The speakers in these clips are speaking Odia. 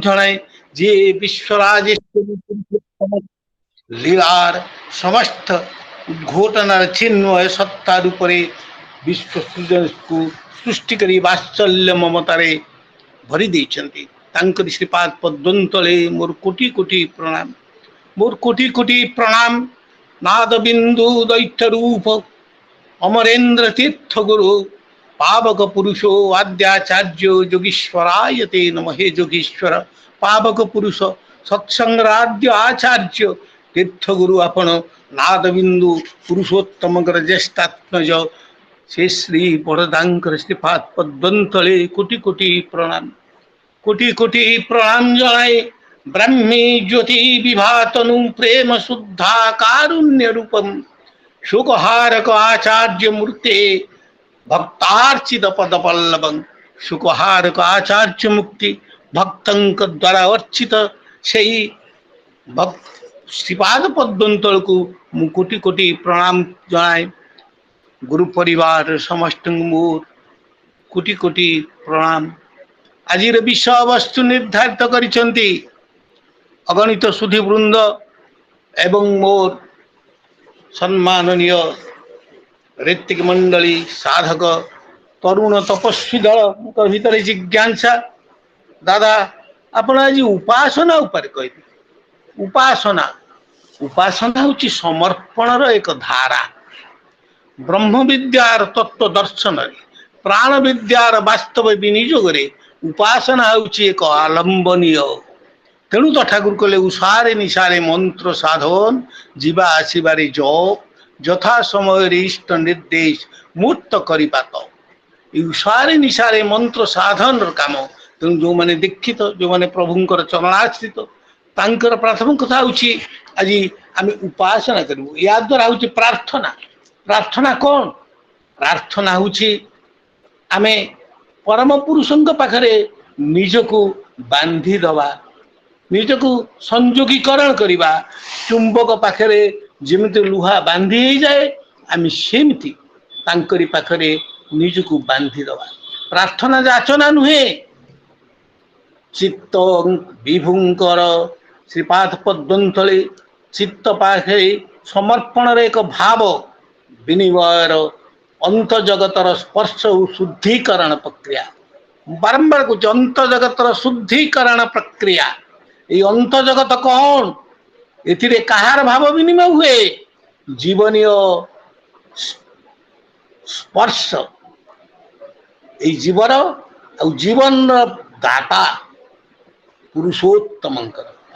জনায় যে বিশ্বরাজেশ্বরী লীলার সমস্ତ ঘটনার চিନ୍ମୟ ସତ୍ତା ରୂପରେ ବିଶ୍ୱ ସୃଜନକୁ ସୃଷ୍ଟି କରି ବାତ୍ସଲ୍ୟ ମମତାରେ ଭରି ଦେଇଛନ୍ତି। ତାଙ୍କରି ଶ୍ରୀପାଦ ପଦ୍ମତଳେ ମୋର କୋଟି କୋଟି ପ୍ରଣାମ। ମୋର କୋଟି କୋଟି ପ୍ରଣାମ। ନାଦ ବିନ୍ଦୁ ଦୈତ୍ୟ ରୂପ ଅମରେନ୍ଦ୍ର ତୀର୍ଥ ଗୁରୁ पावक पुरुषो आद्याचार्य योगीश्वराय ते नमः। हे योगीश्वर पावक पुरुष सत्संगराध्य आचार्य तीर्थगुरु आपण नादबिंदु पुरुषोत्तमकर ज्येष्ठात्मज से श्री बड़दांकर श्रीपाद पद्मतले कोटि कोटि प्रणाम। कोटि कोटि प्रणाम जनाए ब्रह्मी ज्योति विभातनु प्रेम शुद्धा कारुण्य रूपम शोकहारक आचार्य मूर्ते भक्तार्चित पद पल्लवं सुखहारक आचार्य मुक्ति भक्तंक द्वारा अर्चित से श्रीपाद पद्मतल को मु कोटि कोटि प्रणाम जनाए। गुरु परिवार समस्त मोर कोटि कोटि प्रणाम। आज विषय वस्तु निर्धारित करिसेंती अगणित सुधीवृंद एवं मोर सम्माननीय ऋत्विक मंडली साधक तरुण तपस्वी दल भीतर जिज्ञासा दादा आपण आज उपासना उपर कह उपासना उपासना हूँ समर्पणर एक धारा ब्रह्म विद्यार तत्व दर्शन प्राण विद्यार वास्तव विनियोग उपासना हूँ एक आलंबनीय। तेणु तो ठाकुर कहले उषारे निशारे मंत्र साधन जीवा आसबारे जप यथा समय इष्ट निर्देश मूर्त करिपात उषारे निशारे मंत्र साधन काम। तेणु जो मैंने दीक्षित जो मैंने प्रभुंकर चरणाश्रित तांकर प्रथम कथा हूँ आज आम उपासना करूँ या द्वारा हूँ प्रार्थना। प्रार्थना कौन? प्रार्थना हूँ आम परम पुरुषों पाखरे निजको बांधी दवा निजको संयोगीकरण करवा चुंबक पाखरे जमी लुहा बांधी जाए आम सेमती तांकरी पाखरे निजको बांधी दवा। प्रार्थना जाचना नुहे चित्त विभुंकर श्रीपाद पद्मतले चित्त पाखे समर्पण एक भाव विनिमयर अंत जगतर स्पर्श शुद्धिकरण प्रक्रिया बारंबार कुछ अंत जगतर शुद्धिकरण प्रक्रिया ये अंत जगत कौन एथिरे कहार भाव विनिमय हुए जीवनीय स्पर्श ये जीवर जीवन दाता पुरुषोत्तम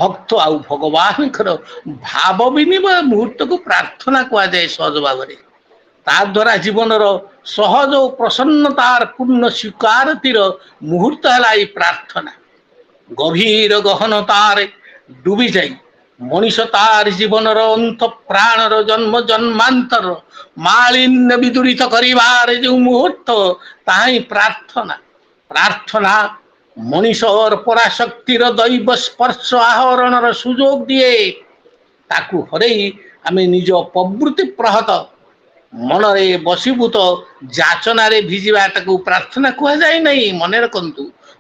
भक्त आउ भगवान भाव विनिमय मुहूर्त को प्रार्थना कह जाए सहज भाव द्वारा जीवनर सहज और प्रसन्नतार पूर्ण स्वीकारतिर मुहूर्त है प्रार्थना। गभीर गहनतार डूबी जाई मनीष तार जीवनर अंत प्राणर जन्म जन्मांतर मालिन्य विदूरित करिवार जो मुहूर्त ताही प्रार्थना। प्रार्थना मनीषर पराशक्तिर दैव स्पर्श आहरणर सुजोग दिए ताकू हरई आमे निज प्रवृत्ति प्रहत मनरे बसीभूत जाचनारे भिजिबाटाकू प्रार्थना कह जाए नहीं। मन रखु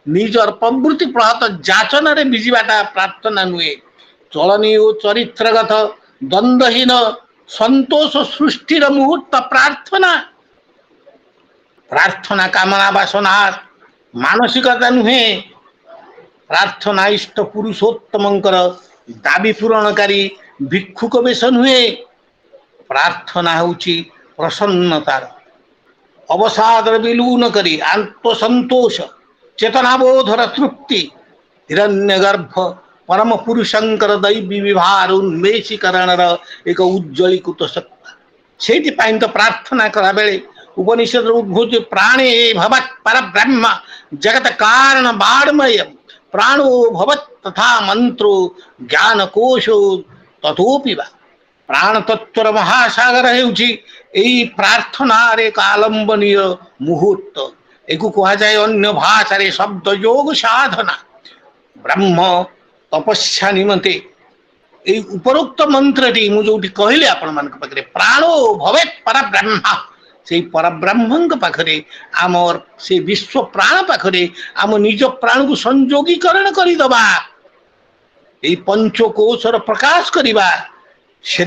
निजर प्रवृत्ति प्रहत जाचनारे भिजिबाटा प्रार्थना नुहे। चलनी और चरित्रगत द्वंद्वहीन संतोष सृष्टिर मुहूर्त प्रार्थना। प्रार्थना कामना वासनार मानसिकता नुहे। प्रार्थना इष्ट पुरुषोत्तमंकर दाबी पूरणकारी भिक्षुक बेश नुहे। प्रार्थना होची प्रसन्नतार अवसादर विलून करी आत्मसंतोष चेतनाबोधर तृप्ति हिरण्यगर्भ परम पुरुषंकर दैवी विभार उन्मेषीकरण एक उज्ज्वलीकृत सत्ता से तो प्रार्थना कला बेले उपनिषद उद्भूत प्राणे भवत् परब्रह्म जगत कारण बाणमय प्राणो भवत् तथा मंत्रो ज्ञान कोशो तथोपि वा। प्राण तत्वर महासागर हेउची एई प्रार्थनार एक आलंबनीय मुहूर्त। एकु कहा जाए अन्य भाषा रे शब्द योग साधना। ब्रह्म तपस्या निमंते ए उपरोक्त मंत्रटी मु जोटी कहले आपण मानक पाखरे प्राणो भवेत् परब्रह्म से परब्रह्म पाखरे आमर से विश्व प्राण पाखरे आम निज प्राण को संयोगीकरण करदबा पंचकोशर प्रकाश करवा से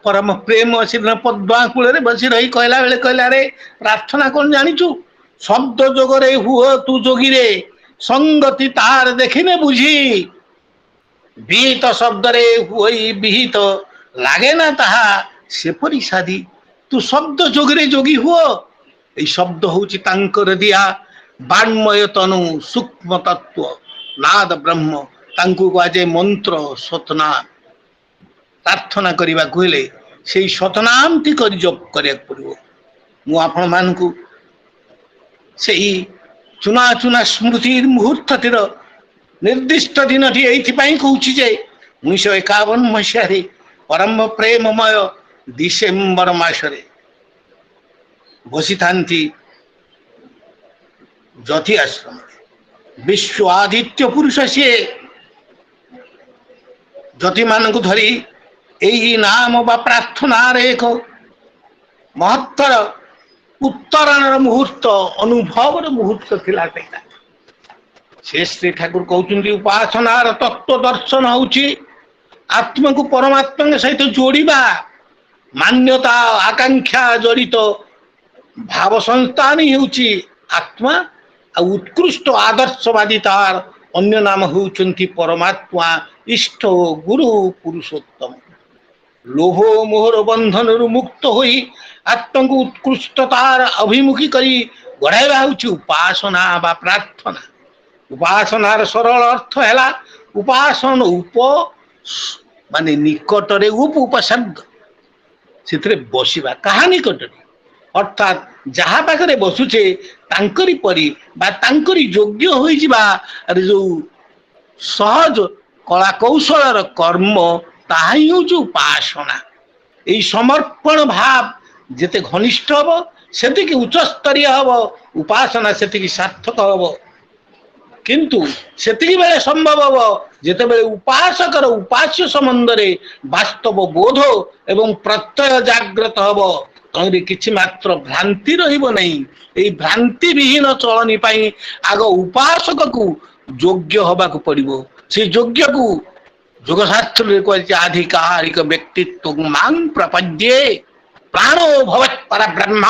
परम प्रेम से पद्मा कूल बसी रही कहला बेले कहला रे प्रार्थना कौन जानिचु शब्द जोगरे हुआ तू जोगी रे संगति तार देखिने बुझी विहित शब्द रे हुई विहित लागे ना ताहा सेपरी साधी तू शब्द जोगरे जोगी हुआ ये शब्द होची तांकर दिया वाण्मय तनु सूक्ष्म तत्व नाद ब्रह्म तांकु आजे मंत्र सतना प्रार्थना करने को हेले से सतनाम टी कर जप करिया पड़िबो मु आपण मानकु सेही चुना चुना स्मृति मुहूर्त तिर निर्दिष्ट दिन टी एइथिपाई कहूछि जे 1951 मसीह परम प्रेममय डिसेम्बर मासरे बसी थांती जति आश्रम विश्व आदित्य पुरुष सी जति मान को धरी यही नाम बा प्रार्थनार एक महत्तर उत्तरण मुहूर्त अनुभव मुहूर्त थिला से श्री ठाकुर कहते उपासनार तत्व दर्शन होची आत्मा को परमात्मा सहित जोड़िबा मान्यता आकांक्षा जड़ित भाव संस्थान ही होची आत्मा आ उत्कृष्ट आदर्शवादी तार अन्य नाम होउचंती परमात्मा इष्ट गुरु पुरुषोत्तम लोभ मोहर बंधन मुक्त होई आत्मा को उत्कृष्टतार अभिमुखी करी गढ़ाइबा होची उपासना बा प्रार्थना उपासनार सरल अर्थ है उपासन उप माने निकटरे उपसर्ग से बसिबा कहा निकटरे अर्थात जहाँ पाखे बसुचे तांकरी परी बा तांकरी योग्य होई जिबा जो सहज कला कौशल कर्म ताही हूँ उपासना यही समर्पण भाव जिते घनिष्ठ हम से उच्च स्तरीय हम उपासना से सार्थक हम किंतु सेतिकी बेले संभव हम जिते बेले उपासकर उपास्य संबंध रे वास्तव बोध एवं प्रत्यय जागृत हम कहीं किछि मात्र भ्रांति रहिबो नहीं एई भ्रांति विहीन चलनी पाई आग उपासक को योग्य हबा को पड़िबो से योग्य को योगशास्त्र रे कहै आधिकारिक व्यक्तित्व मांग प्रपद्ये प्राणो भवत् परब्रह्म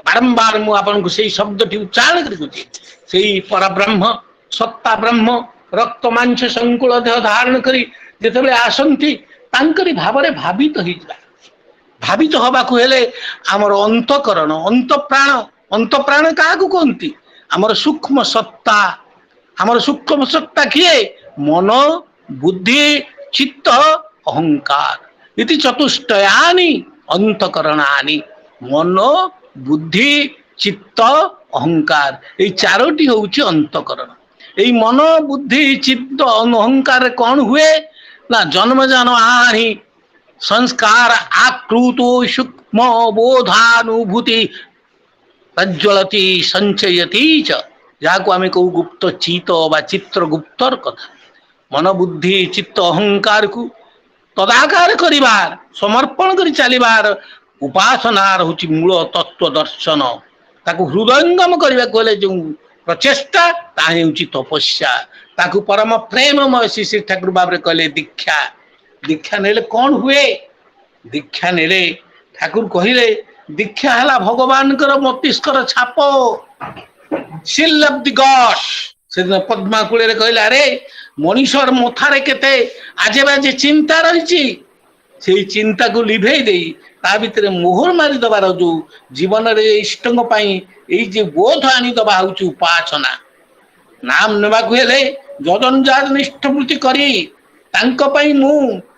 बारंबार मु आपन को सेई शब्दटी उच्चारण करि कहै सेई परब्रह्म सत्ता ब्रह्म रक्त मांस संकुल देह धारण करी जेतेबेले आसंती तांकरी भावरे भावित होई जा भावित हवा को हेले आमर अंतकरण अंतप्राण क्या कहती आमर सूक्ष्म सत्ता किए मन बुद्धि चित्त अहंकार इति चतुष्टयानि अंतकरणानि मन बुद्धि चित्त अहंकार ये चारोटी होउछि अंतकरण ये मन बुद्धि चित्त अहंकार कौन हुए ना जन्मजान आही संस्कार आकृतो सूक्ष्म बोधानुभूति प्रज्वलती संचयती च जहाँ आम कहू गुप्त चित बा चित्र गुप्तर कथा मन बुद्धि चित्त अहंकार को तदाकार करिवार समर्पण कर चलिबार उपासनार होची मूल तत्व दर्शन ताकू हृदयंगम करने को जो प्रचेष्टा ताहे होची तपस्या ताकू परम प्रेममय श्री ठाकुर बाबरे कहले दीक्षा दीक्षा नेले कौन हुए दीक्षा नेले ठाकुर कहले दीक्षा है भगवान मस्तिष्कर छाप सील ऑफ द गॉड से पद्मा कूल कहले अरे मनीषर मथारे केते आजे बाजे चिंता रही से चिंता को लिभे दे ता भितर मोहर मारी दबार जो जीवन रे इष्ट ये बोध आनी दबा हूँ उपासना नाम नेबा हेले जजनजार निष्ठवृत्ति करी तांको पई मु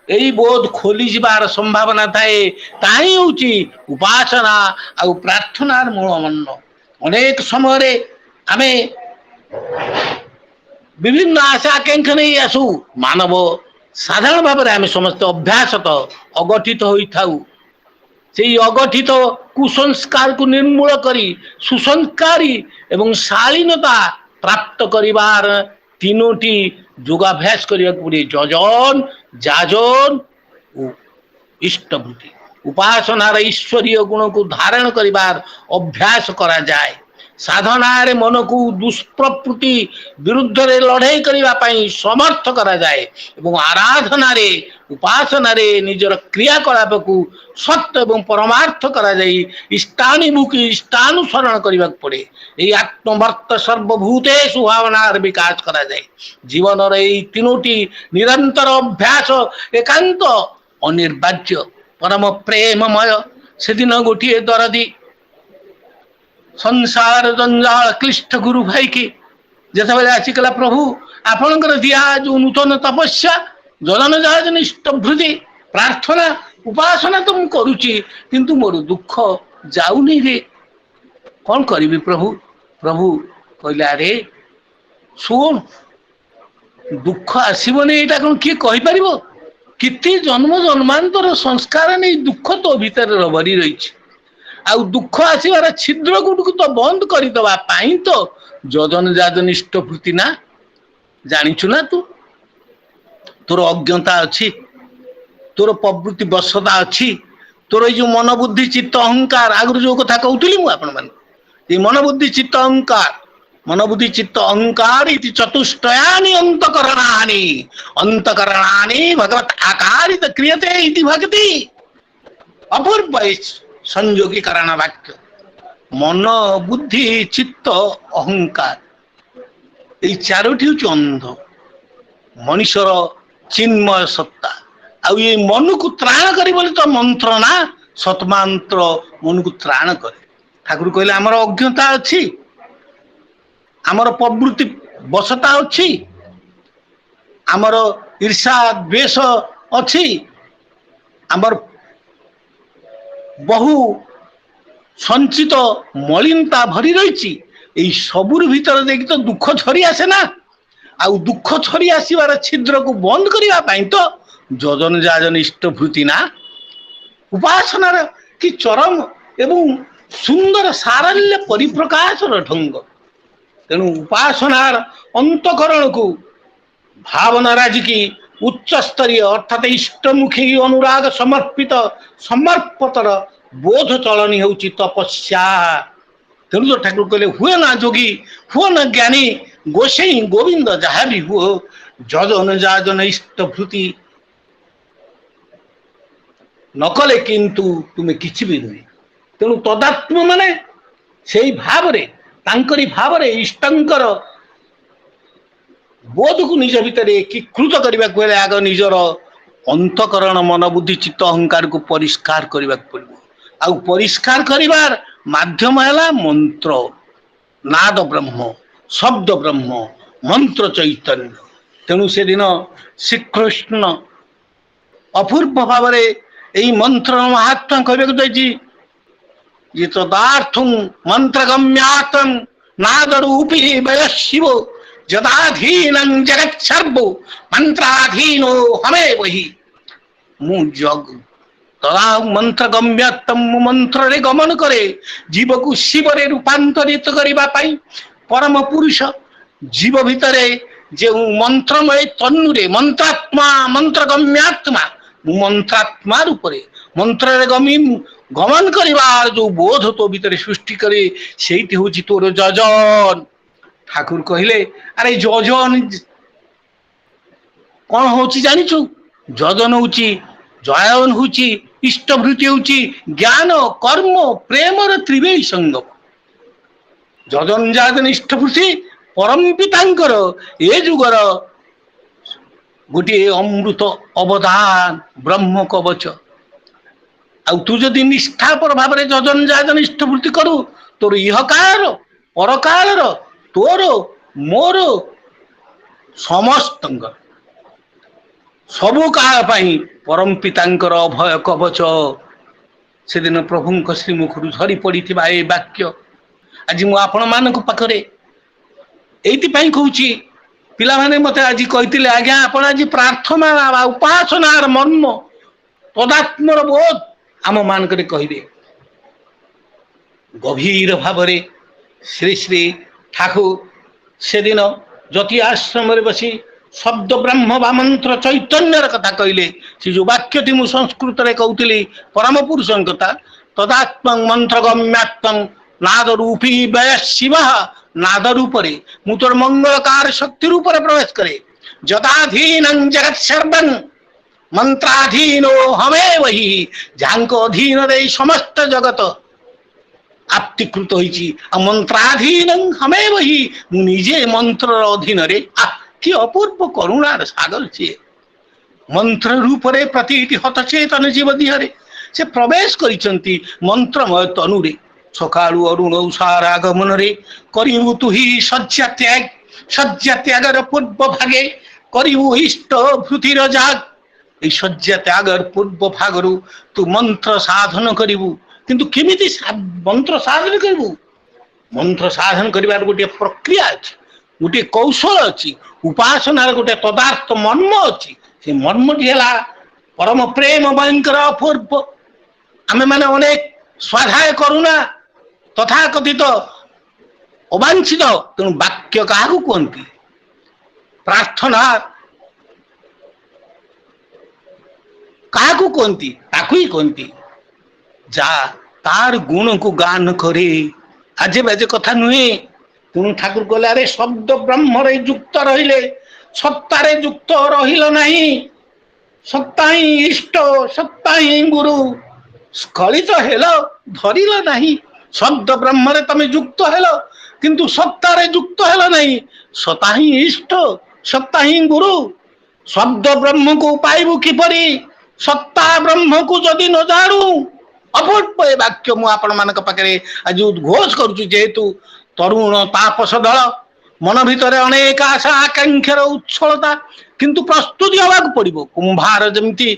यही बोध खोली जीवार संभावना थाए ताही होची उपासना आ प्रार्थनार मूल मंत्र अनेक समय आमे विभिन्न आशा आकांक्षा नहीं आसू मानव साधारण भाव में आम समस्त अभ्यासत अगठित होता से अगठित कुसंस्कार को निर्मूल करी सुसंस्कारी एवं शालीनता प्राप्त करिवार तीनोटी योगाभ्यास करने पड़े जजन जाजन इष्टभूति उपासनार ईश्वरीय गुण को धारण करिबार अभ्यास करा जाए। साधनारे मन को दुष्प्रवृत्ति विरुद्ध रे लड़ाई करिबा पई समर्थ करा जाए एवं आराधनारे उपासनारे निजर क्रियाकलाप को सत्य एवं परमार्थ करा जाई इष्टानुमुखी इष्टानुसरण करिबा पड़े। এই आत्मवर्त सर्वभूतेषु भावनार विकास करा जाए। जीवन रे तीनोटी निरंतर अभ्यास एकांत अनिर्वाज्य परम प्रेममय। सेदिन गोटिए दरदी संसार जंजाल क्लिष्ट गुरु भाई की जिते आसिकला प्रभु आपणकर दिया जो नूतन तपस्या जलन जहाज निष्ठभृति प्रार्थना उपासना तो मुझे करुच्ची किंतु मोर दुख जाऊनी रे कौन करी प्रभु। प्रभु कहले अरे शुण दुख आसबनी यहाँ कौन किए कहीपर कितने जन्म जन्मांतर संस्कार नहीं दुख तो भीतर भरी रही आउ दुख आसबार छिद्र गुड़ तो बंद करदे तो जजन जाजन इष्टभूति ना जाचु ना तू तोर अज्ञता अच्छी तोर प्रवृत्ति बसता अच्छी तोर जो मन बुद्धि चित्त अहंकार आगु जो कथा कहूली मुझे मन बुद्धि चित्त अहंकार मन बुद्धि चित्त अहंकार इति चतुष्टयानि अंतकरणानि अंतकरणानि भगवत आकारित क्रियते इति भक्ति अपूर्व संयोगी कारण वाक्य मन बुद्धि चित्त अहंकार ये चारोटी हूँ अंध मनुष्यर चिन्मय सत्ता आउ ये मन को त्राण करे बोले तो मंत्र ना सतमंत्र मन को त्राण करे। ठाकुर कहले आमर अज्ञता अच्छी आमर प्रवृत्ति बसता अच्छी आमर ईर्षा द्वेष अच्छी आमर बहु संचित मलिनता भरी रही सबुर भीतर देखी तो दुख झरी आसे ना आउ दुख झरी आसबार छिद्र को बंद करने तो जजन जाजन इष्टभूति ना उपासनार कि चरम एवं सुंदर सारल्य परिप्रकाशर ढंग। तेणु उपासनार अंतकरण को भावना राज की उच्च स्तरीय अर्थात इष्टमुखी अनुराग समर्पित समर्पतर बोध चलनी हूँ तपस्या। तेणु तो ठाकुर कहले हुए ना जोगी हुए ना ज्ञानी गोसाई गोविंद जहाँ भी हुओ जजन जाजन इष्टभूति नकले किंतु तुम्हें किछि भी नुहे। तेणु तदात्म माने से भाव तांकरी भाव इष्टंकर बोध को निज भितर एकीकृत करने को आग निजर अंतकरण मन बुद्धि चित्त अहंकार को परिष्कार करने पड़ो। आउ परिष्कार करिवार माध्यम है मंत्र नाद ब्रह्म शब्द ब्रह्म मंत्र चैतन्य। तेणु से दिन श्रीकृष्ण अपूर्व भाव यही मंत्र महात्मा कहवाई ये तदार्थम मंत्र गम्यात्म नाद रूपी वय शिव जदाधीन जगत सर्व मंत्राधीनो हमें वही मु जग तदा मंत्र गम्यात्म मंत्र रे गमन करे जीव को शिव रे रूपांतरित करने परम पुरुष जीव भितरे जे मंत्रमय तन्नुरे मंत्रात्मा मंत्र गम्यात्मा मंत्रात्मा रूपरे मंत्र रे गमन करिवार जो बोध तो भीतर सृष्टि करे सेठी होची तोर जजन। ठाकुर कहले अरे जजन कौन होची जानिछु जजन होची जयन होची इष्टभूति होची ज्ञान कर्म प्रेम त्रिवेणी संगम। जजन जाजन इष्टभूति परम पितांकर ए जुगर गोटे अमृत अवदान ब्रह्म कवच। आउ तू जदि निष्ठापर भाव में जजन जाजन इष्टभूति करू तोर इहकार परकार तोर मोर समस्त सबु काल पाई परम पितांकर अभय कवच। से दिन प्रभु श्रीमुखर झरी पड़ी ए वाक्य आज मु आपण मान पाखरे एति कहूँ पिला माने मते आज कहते आज्ञा आप आज प्रार्थना उपासनार मर्म पदात्मर बोध आम मान कहे गभीर भाव श्री श्री ठाकुर से दिन जति आश्रम बसी शब्द ब्रह्म बा मंत्र चैतन्यर कथा कहले से जो वाक्यटी मु संस्कृत रे कहूली परम पुरुष कथा तदात्म मंत्र गम्यात्म नाद रूपी वय शिव नाद रूप रे मु तोर मंगलकार शक्ति रूप रे प्रवेश करे जदाधीनं जगत सर्वं मंत्राधीनो हमें वही जांको अधीन रे समस्त जगत आप्तिकृत होइछि आ मंत्राधीन हमें वही मु निजे मंत्र अधीन रे कि अपूर्व करुणार सागर सी मंत्र रूप रे प्रतीति हतचेतन जीव दिहरे से प्रवेश करिसंती मंत्रमय तनुरे सकाळु अरुण उषार आगमन रे करिबु तुही सज्जा त्यागर पूर्व भागे करिबु इष्ट भृतिर जाग ए सज्जा त्यागर पूर्व भागरु तू मंत्र साधन करिबु किंतु केमिति मंत्र साधन करिबु मंत्र साधन करिवार गोटे प्रक्रिया अछि गोटे कौशल अछि उपासनार गोटे पदार्थ मर्म अछि से मर्मटी है परम प्रेम भयंकर अपूर्व आमे माने अनेक स्वाध्याय करूना तथा कथित अवांछित तेणु वाक्य क्या कहती प्रार्थना क्या कहती ताकू ही कहती जा तार गुण को गान करे आजे बाजे कथा नुहे तेणु ठाकुर कहले अरे शब्द ब्रह्म रे युक्त रहिले सत्तारे युक्त रहिल नहीं सत्ता ही इष्ट सत्ता ही गुरु स्खलित हेलो धरिल नहीं शब्द ब्रह्म रे तमे युक्त हेलो किंतु सत्तारे युक्त हेलो नहीं सत्ता ही इष्ट सत्ता ही गुरु शब्द ब्रह्म को पाइबु किपरि सत्ता ब्रह्म को जदि न जाणु अपूर्व वाक्य मु आपण मानक पाखरे आज उद्घोष करूछु जेहेतु तरुण तापस दल मन भितर अनेक आशा आकांक्षार उच्छलता किंतु प्रस्तुति हवा पड़ो कुंभार जमी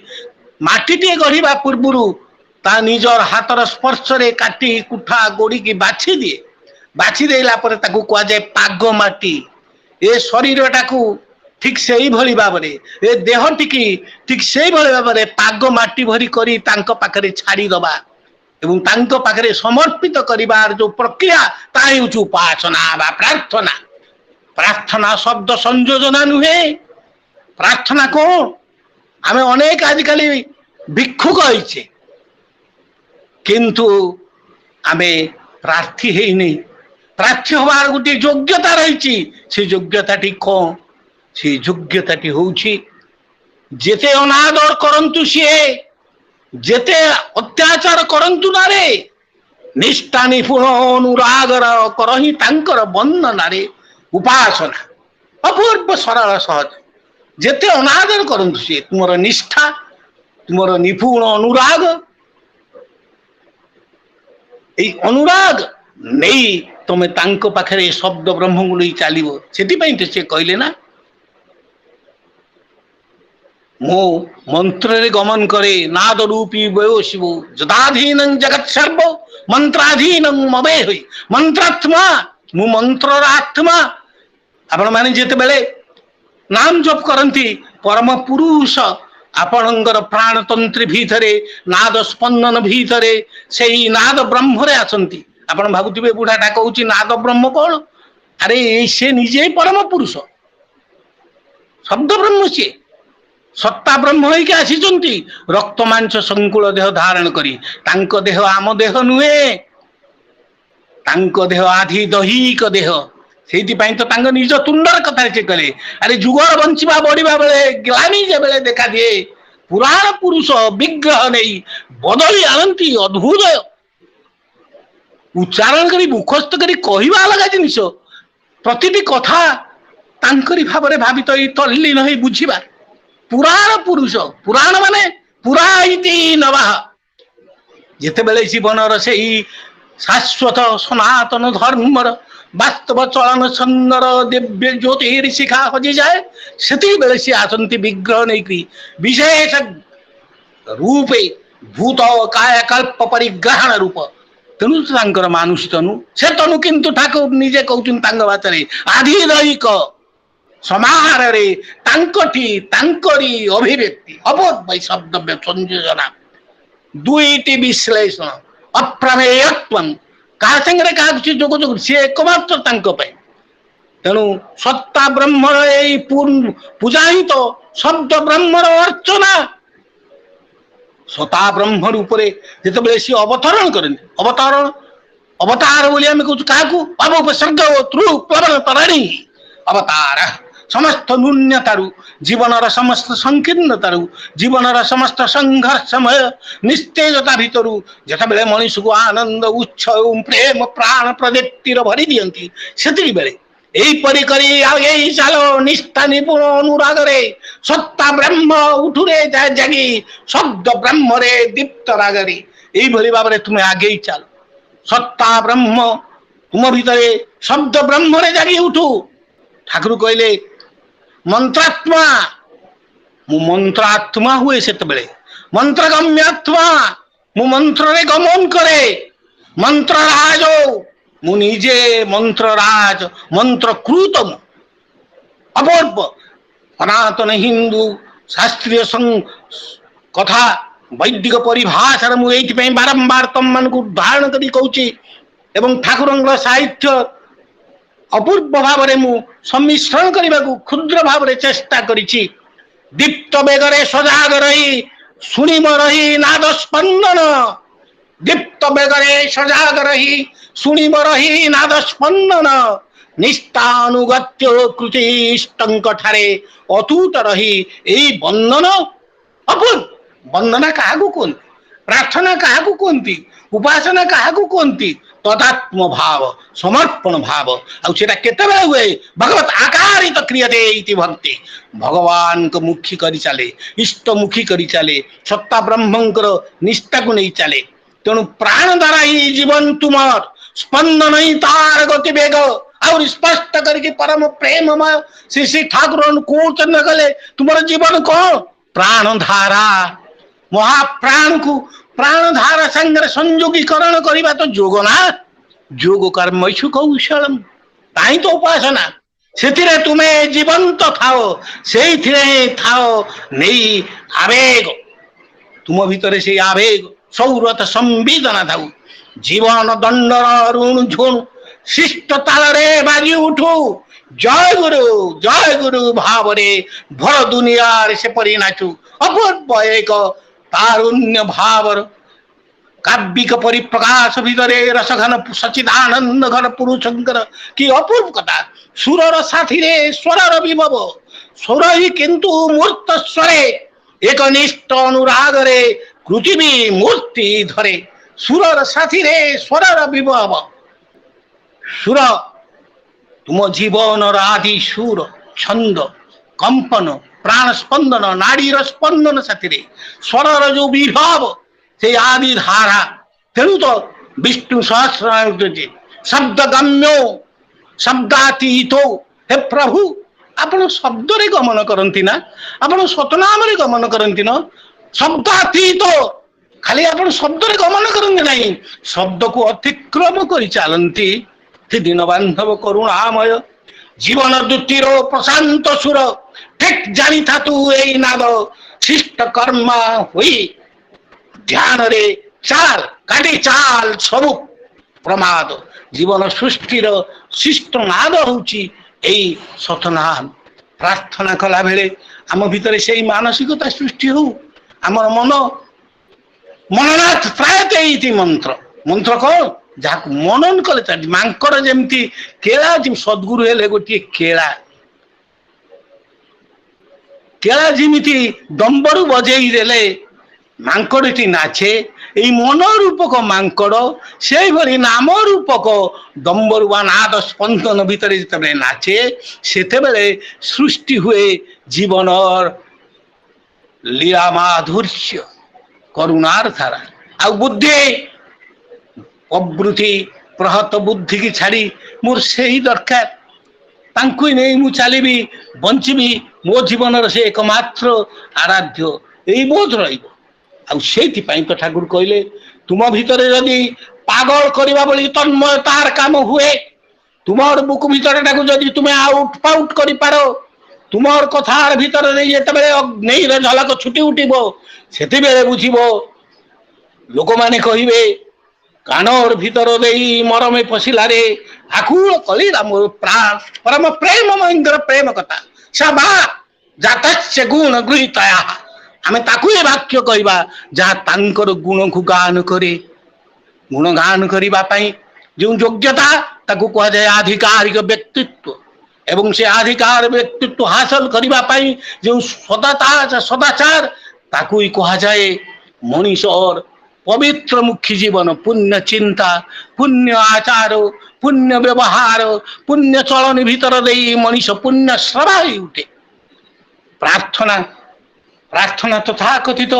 माटीटे गढ़ा पूर्व ता निजर हाथर स्पर्श रे काटी कुठा गोड़ी की बाछी दिए बाछी देला पर ताकू कह जाए पाग माटी ए शरीर टाकू ठीक से ही भली भाव रे ए देह टिकी ठीक से ही भली भाव रे पाग माटी भरी करी तांको पाखरे छाड़ी दबा एवं तांको पाखरे समर्पित करिवार जो प्रक्रिया ताई होची उपासना बा प्रार्थना प्रार्थना शब्द संयोजना नुहे प्रार्थना कौन आमे अनेक आजिकल भिक्षुक होइछे किंतु आमे प्रार्थी है नहीं प्रार्थी हमार गोटे योग्यता रही से योग्यता टी कौन से योग्यता टी होउछि जेते अनादर करंतु सी जेते अत्याचार करंतु ना रे निष्ठा निपुण अनुरागर करही तांकर वंदना रे उपासना अपूर्व सरल सहज जेते अनादर करंतु सी तुमर निष्ठा तुमर निपुण अनुराग এই অনুরাগ নেই তুমি তাঙ্ক পাখরে শব্দ ব্রহ্মগুলো চালিব সেটিপাই তো সে কইলে না মো মন্ত্রে গমন করে নাদ রূপী বয় শিব যদাধীনং জগৎ সর্ব মন্ত্রাধীনং মবে হই মন্ত্রাত্মা মু মন্ত্রর আত্মা আপন মানে যেতেবেলে নাম জপ করন্তি পরম পুরুষ आपणकर प्राणतंत्री भीतरे नाद स्पंदन भीतरे से नाद ब्रह्म रे आसंती आपण भाबुथिबे बुढ़ाटा कहूची नाद ब्रह्म कौन अरे से निजे परम पुरुष शब्द ब्रह्म से सत्ता ब्रह्म होइके आसीचंती रक्त मांस संकुल देह धारण करी तांको देह आम देह नुहे तांको देह आधी दैहिक देह सेइथिपाई तो तांग निज तुंडर कथा से कले अरे जुगर बंचिबा बढिबा बेले ग्लानी जे बेले देखा दिए पुराण पुरुष विग्रह नहीं बदली आनती अद्भुत उच्चारण करी मुखस्थ करी कहिबा अलग जिनिस प्रतिटी कथा तांकरी भाबरे भावित तल्लीन होई बुझिबा पुराण पुरुष पुराण माने पुरा इति नवः जेते बेले जीवनर सेई शाश्वत सनातन धर्मर वास्तव चलन सुंदर दिव्य ज्योतिर शिखा हजि जाए से बेले सी आसंती विग्रह नहीं विशेष रूपे भूत कायाकल्प परिग्रहण रूप तेणु तांकर मानुष तनु से तनु किंतु ठाकुर निजे कहउछन भाषा आधि दैहिक समाहार रे तांकटी तांकरी अभिव्यक्ति अबोध शब्द संयोजना दुईटी विश्लेषण अप्रमेयत्व क्या संगे क्या जोग जोग सी एकमात्र तेणु सत्ता ब्रह्मर यही पूजा ही तो शब्द ब्रह्मर अर्चना सता ब्रह्म रूप जिते सी अवतरण करते अवतरण अवतार बोली आम कहूँ क्या अवसर्ग त्रु प्लवन तराणी अवतार समस्त न्यूनतारू जीवनर समस्त संकीर्णतारू जीवनर समस्त संघर्षमय निस्तेजता भितर जिते मनीष को आनंद उत्सव प्रेम प्राण प्रदीप्तिर भरी दिखती से बेले यहीपरी करी आगे चलो निष्ठा निपुण अनुराग रे सत्ता ब्रह्म उठुरे जागी शब्द ब्रह्म रे दीप्त रागरे यही भाव में तुम्हें आगे चलो सत्ता ब्रह्म तुम भितर शब्द ब्रह्म रे जागी उठू ठाकुर कहले मंत्रात्मा मु मंत्रात्मा हुए से मंत्र गम्यात्मा मु मंत्र रे गमन करे मंत्र राजो मु निजे मंत्र राज मंत्र कृत अपूर्व सनातन हिंदू शास्त्रीय कथा वैदिक परिभाषा मुझे बारंबार तुम मान उदाहरण कर कहूँ ठाकुर साहित्य अपूर्व भाव में सम्मिश्रण करने को क्षुद्र भाव में चेष्टा करी दीप्त बेगरे सजाग रही शुणिम रही नाद स्पंदन दीप्त बेगरे सजाग रही शुणिम रही नाद स्पंदन निष्ठानुगत्य कृतिष्टंक ठारे अतूट रही यही बंधन अपूर्व वंदना क्या कहते प्रार्थना क्या कहते उपासना क्या कहते तदात्म भाव समर्पण भाव आते हुए भगवत आकारित क्रियते इति भक्ति भगवान को मुखी करी चले इष्ट मुखी करी चले सत्ता ब्रह्मंकर निष्ठा को नहीं चले तेणु प्राण द्वारा ही जीवन तुमार स्पंदन ही तार गति वेग और स्पष्ट करके परम प्रेम में श्री श्री ठाकुर कौन गले तुम्हारा जीवन कौन प्राण धारा महाप्राण को प्राण धारा संगे संयोगीकरण करवा तो जोग ना जोग कर्म कौशलम ताई तो उपासना से तुम्हें जीवंत थाओ से थाओ नहीं आवेग तुम भीतर से आवेग सौरथ संवेदना थाऊ जीवन दंडर ऋण झुण शिष्ट ताल रे बाजी उठू जय गुरु भाव रे भर दुनिया से परी नाचू अपूर्व एक तारुण्य भाव काव्यिक परिप्रकाश भितर रसघन सचिदानंद घन पुरुषंकर की अपूर्व कथा सुरर साथी रे स्वरर विभव स्वर ही किंतु मूर्त स्वरे एक निष्ठ अनुराग रे कृति भी मूर्ति धरे सुरर साथी रे स्वरर विभव सुर तुम जीवन आदि सुर छंद कंपन प्राण स्पंदन नाड़ीर स्पंदन साथी स्वरर जो विभव से आदि धारा तेणु तो विष्णु सहस्र शब्द गम्यो शब्दातीत हे प्रभु आपण शब्द रे गमन करती ना आपण सतनाम रे गमन करती न शब्दातीत खाली आपण शब्द रे गमन करती नहीं शब्द को अतिक्रम कर चलती दीन बांधव करुणामय जीवन द्युतिर प्रशांत सुर ठीक जानी था तू यही नाद शिष्ट कर्म हुई ध्यान रे चाल काटी चाल सबु प्रमाद जीवन सृष्टिर शिष्ट नाद होची एई सतनाम प्रार्थना कला बेले आम भितर से मानसिकता सृष्टि हो आम मन मननाथ प्रायते मंत्र मंत्र कौन जहाँ मनन कले मांकड़ जमती केला सद्गुरु हेले गोटे केला केला जमीती दंबरू बजेई देले मांकड़टी नाचे यही मन रूपक मांकड़ से भली नाम रूपक दंबरुआ नाद स्पंदन भितर जिते नाचे से सृष्टि हुए जीवन लीला माधुर्य करुणार धारा आ बुद्धि प्रवृत्ति प्रहत बुद्धि की छाड़ी मोर से ही दरकार तांकु ही नहीं मु चलिबी बंचिबी मो जीवन से एकमात्र आराध्य यही बोध रही तो ठाकुर कहले तुम भितर जदि पागल करवा बोली तन्मय तार काम हुए तुमर बुक भितर जदि तुम्हें आउट पाउट कर पार तुमर कथार भितर जिते अग्नि झलक छुटी उठब से बुझब लोक माने कहिबे कानर भीतर दे मरमे पशिलारे आकुल कलिरा मोर प्राण परम प्रेम महेंद्र प्रेम कथा सभा जातस्य गुण गृहीतया आमे ताकू ए वाक्य कहबा जहा तांकर गुण को गान करे गुण गान करबा पई जो योग्यता ताकू कह जाय आधिकारिक व्यक्तित्व एवं से आधिकार व्यक्तित्व हासिल करबा पई जो सदाता सदाचार ताकू ही कह जाए मनीष और पवित्र मुख्य जीवन पुण्य चिंता पुण्य आचार पुण्य व्यवहार पुण्य चलन भीतर दे मनीष पुण्य श्रवाई उठे प्रार्थना प्रार्थना तथा कथित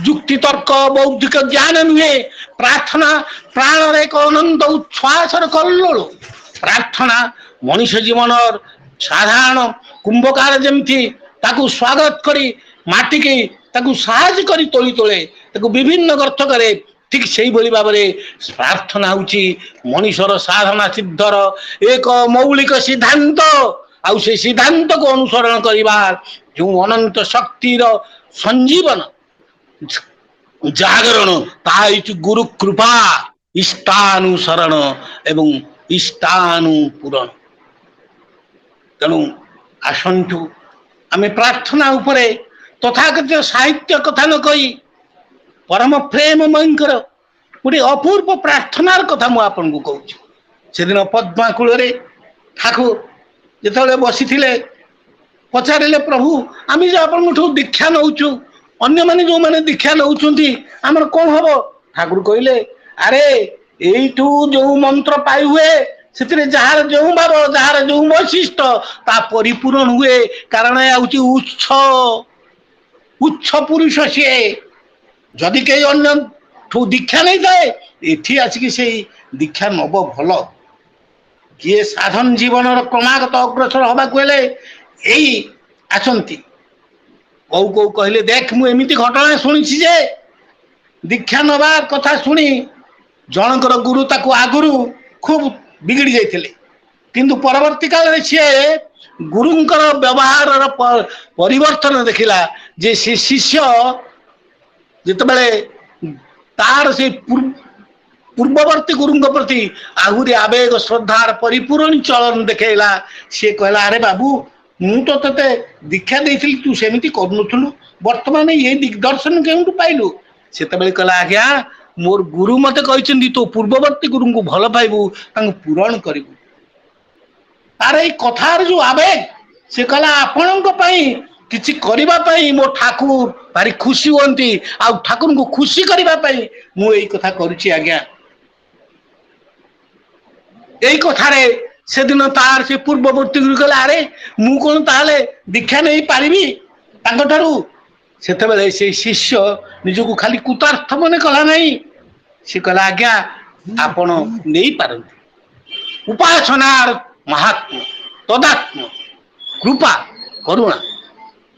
युक्ति तर्क बौद्धिक ज्ञान नुहे प्रार्थना प्राण एक अनंत उच्छ्वासर कल्लोल प्रार्थना मनुष्य जीवन साधारण कुंभकार जमती ताकू स्वागत करी माटी के ताकू साहज करी तोली तोले ताकू विभिन्न गर्थ करे ठीक से भाव में प्रार्थना होची मनुष्यर साधना सिद्धर एक मौलिक सिद्धांत आउ से सिद्धांत को अनुसरण करिबार जो अनंत शक्तिर संजीवन जागरण ताई गुरु कृपा इष्टानुसरण एवं इष्टानुपूरण तेणु आसंतु आमे प्रार्थना उपरे तथाकथित साहित्य कथा न कही परम प्रेम मयंकर गोटे अपूर्व प्रार्थनार कथा मु आपन को कहूँ से दिन पद्मा कूल ठाकुर जिते बसी पचारे प्रभु आम जो आपठू दीक्षा नौचु अन्य माने जो माने दीक्षा नौचुंती आमर कौन हम ठाकुर कहले अरे एठू जो मंत्र पाई हुए से जार जो भाव जार जो वैशिष्ट ता परिपूर्ण हुए कारण हूँ उच्च उच्च पुरुष सी जदि कई अन्य दीक्षा नहीं थाए एठी आसिक से दीक्षा नब भल किए साधन जीवन क्रमागत अग्रसर हवा हेले यही आसंती कौ कौ कहले देख मुझे घटना शुणी जे दीक्षा नबार कथा शुणी जनकर गुरु ताकू आगुरु खूब बिगड़ी जाते किंतु परवर्ती काल सी गुरुंकर व्यवहार परिवर्तन देखला जे से शिष्य जिते तार से पूर्ववर्ती गुरु प्रति आहुरी आवेग श्रद्धार परिपूर्ण चलन देखला सी कहला अरे बाबू मु तो ते दीक्षा देती तू सेमती करूनु बर्तमान ये दिग्दर्शन केउठु पाइलु से कहला आज्ञा मोर गुरु मते कहते तो पूर्ववर्ती गुरु को भल पाइबू पूरण करू तार ये कथार जो आवेग से कहला आपण किसी करने मो ठाकुर भारी खुशी होती आ ठाकुर को खुशी करने मुझे कथा करुच्ची आज्ञा यही कथारे से दिन तार से पूर्ववर्ती गुरु कहला अरे मु कौन ताले दीक्षा नहीं पारिबी से से शिष्य निजको खाली कुतार्थ मन कला नहीं से कहला आज्ञा आपण नहीं पारती उपासनार महात्म तदात्म कृपा करुणा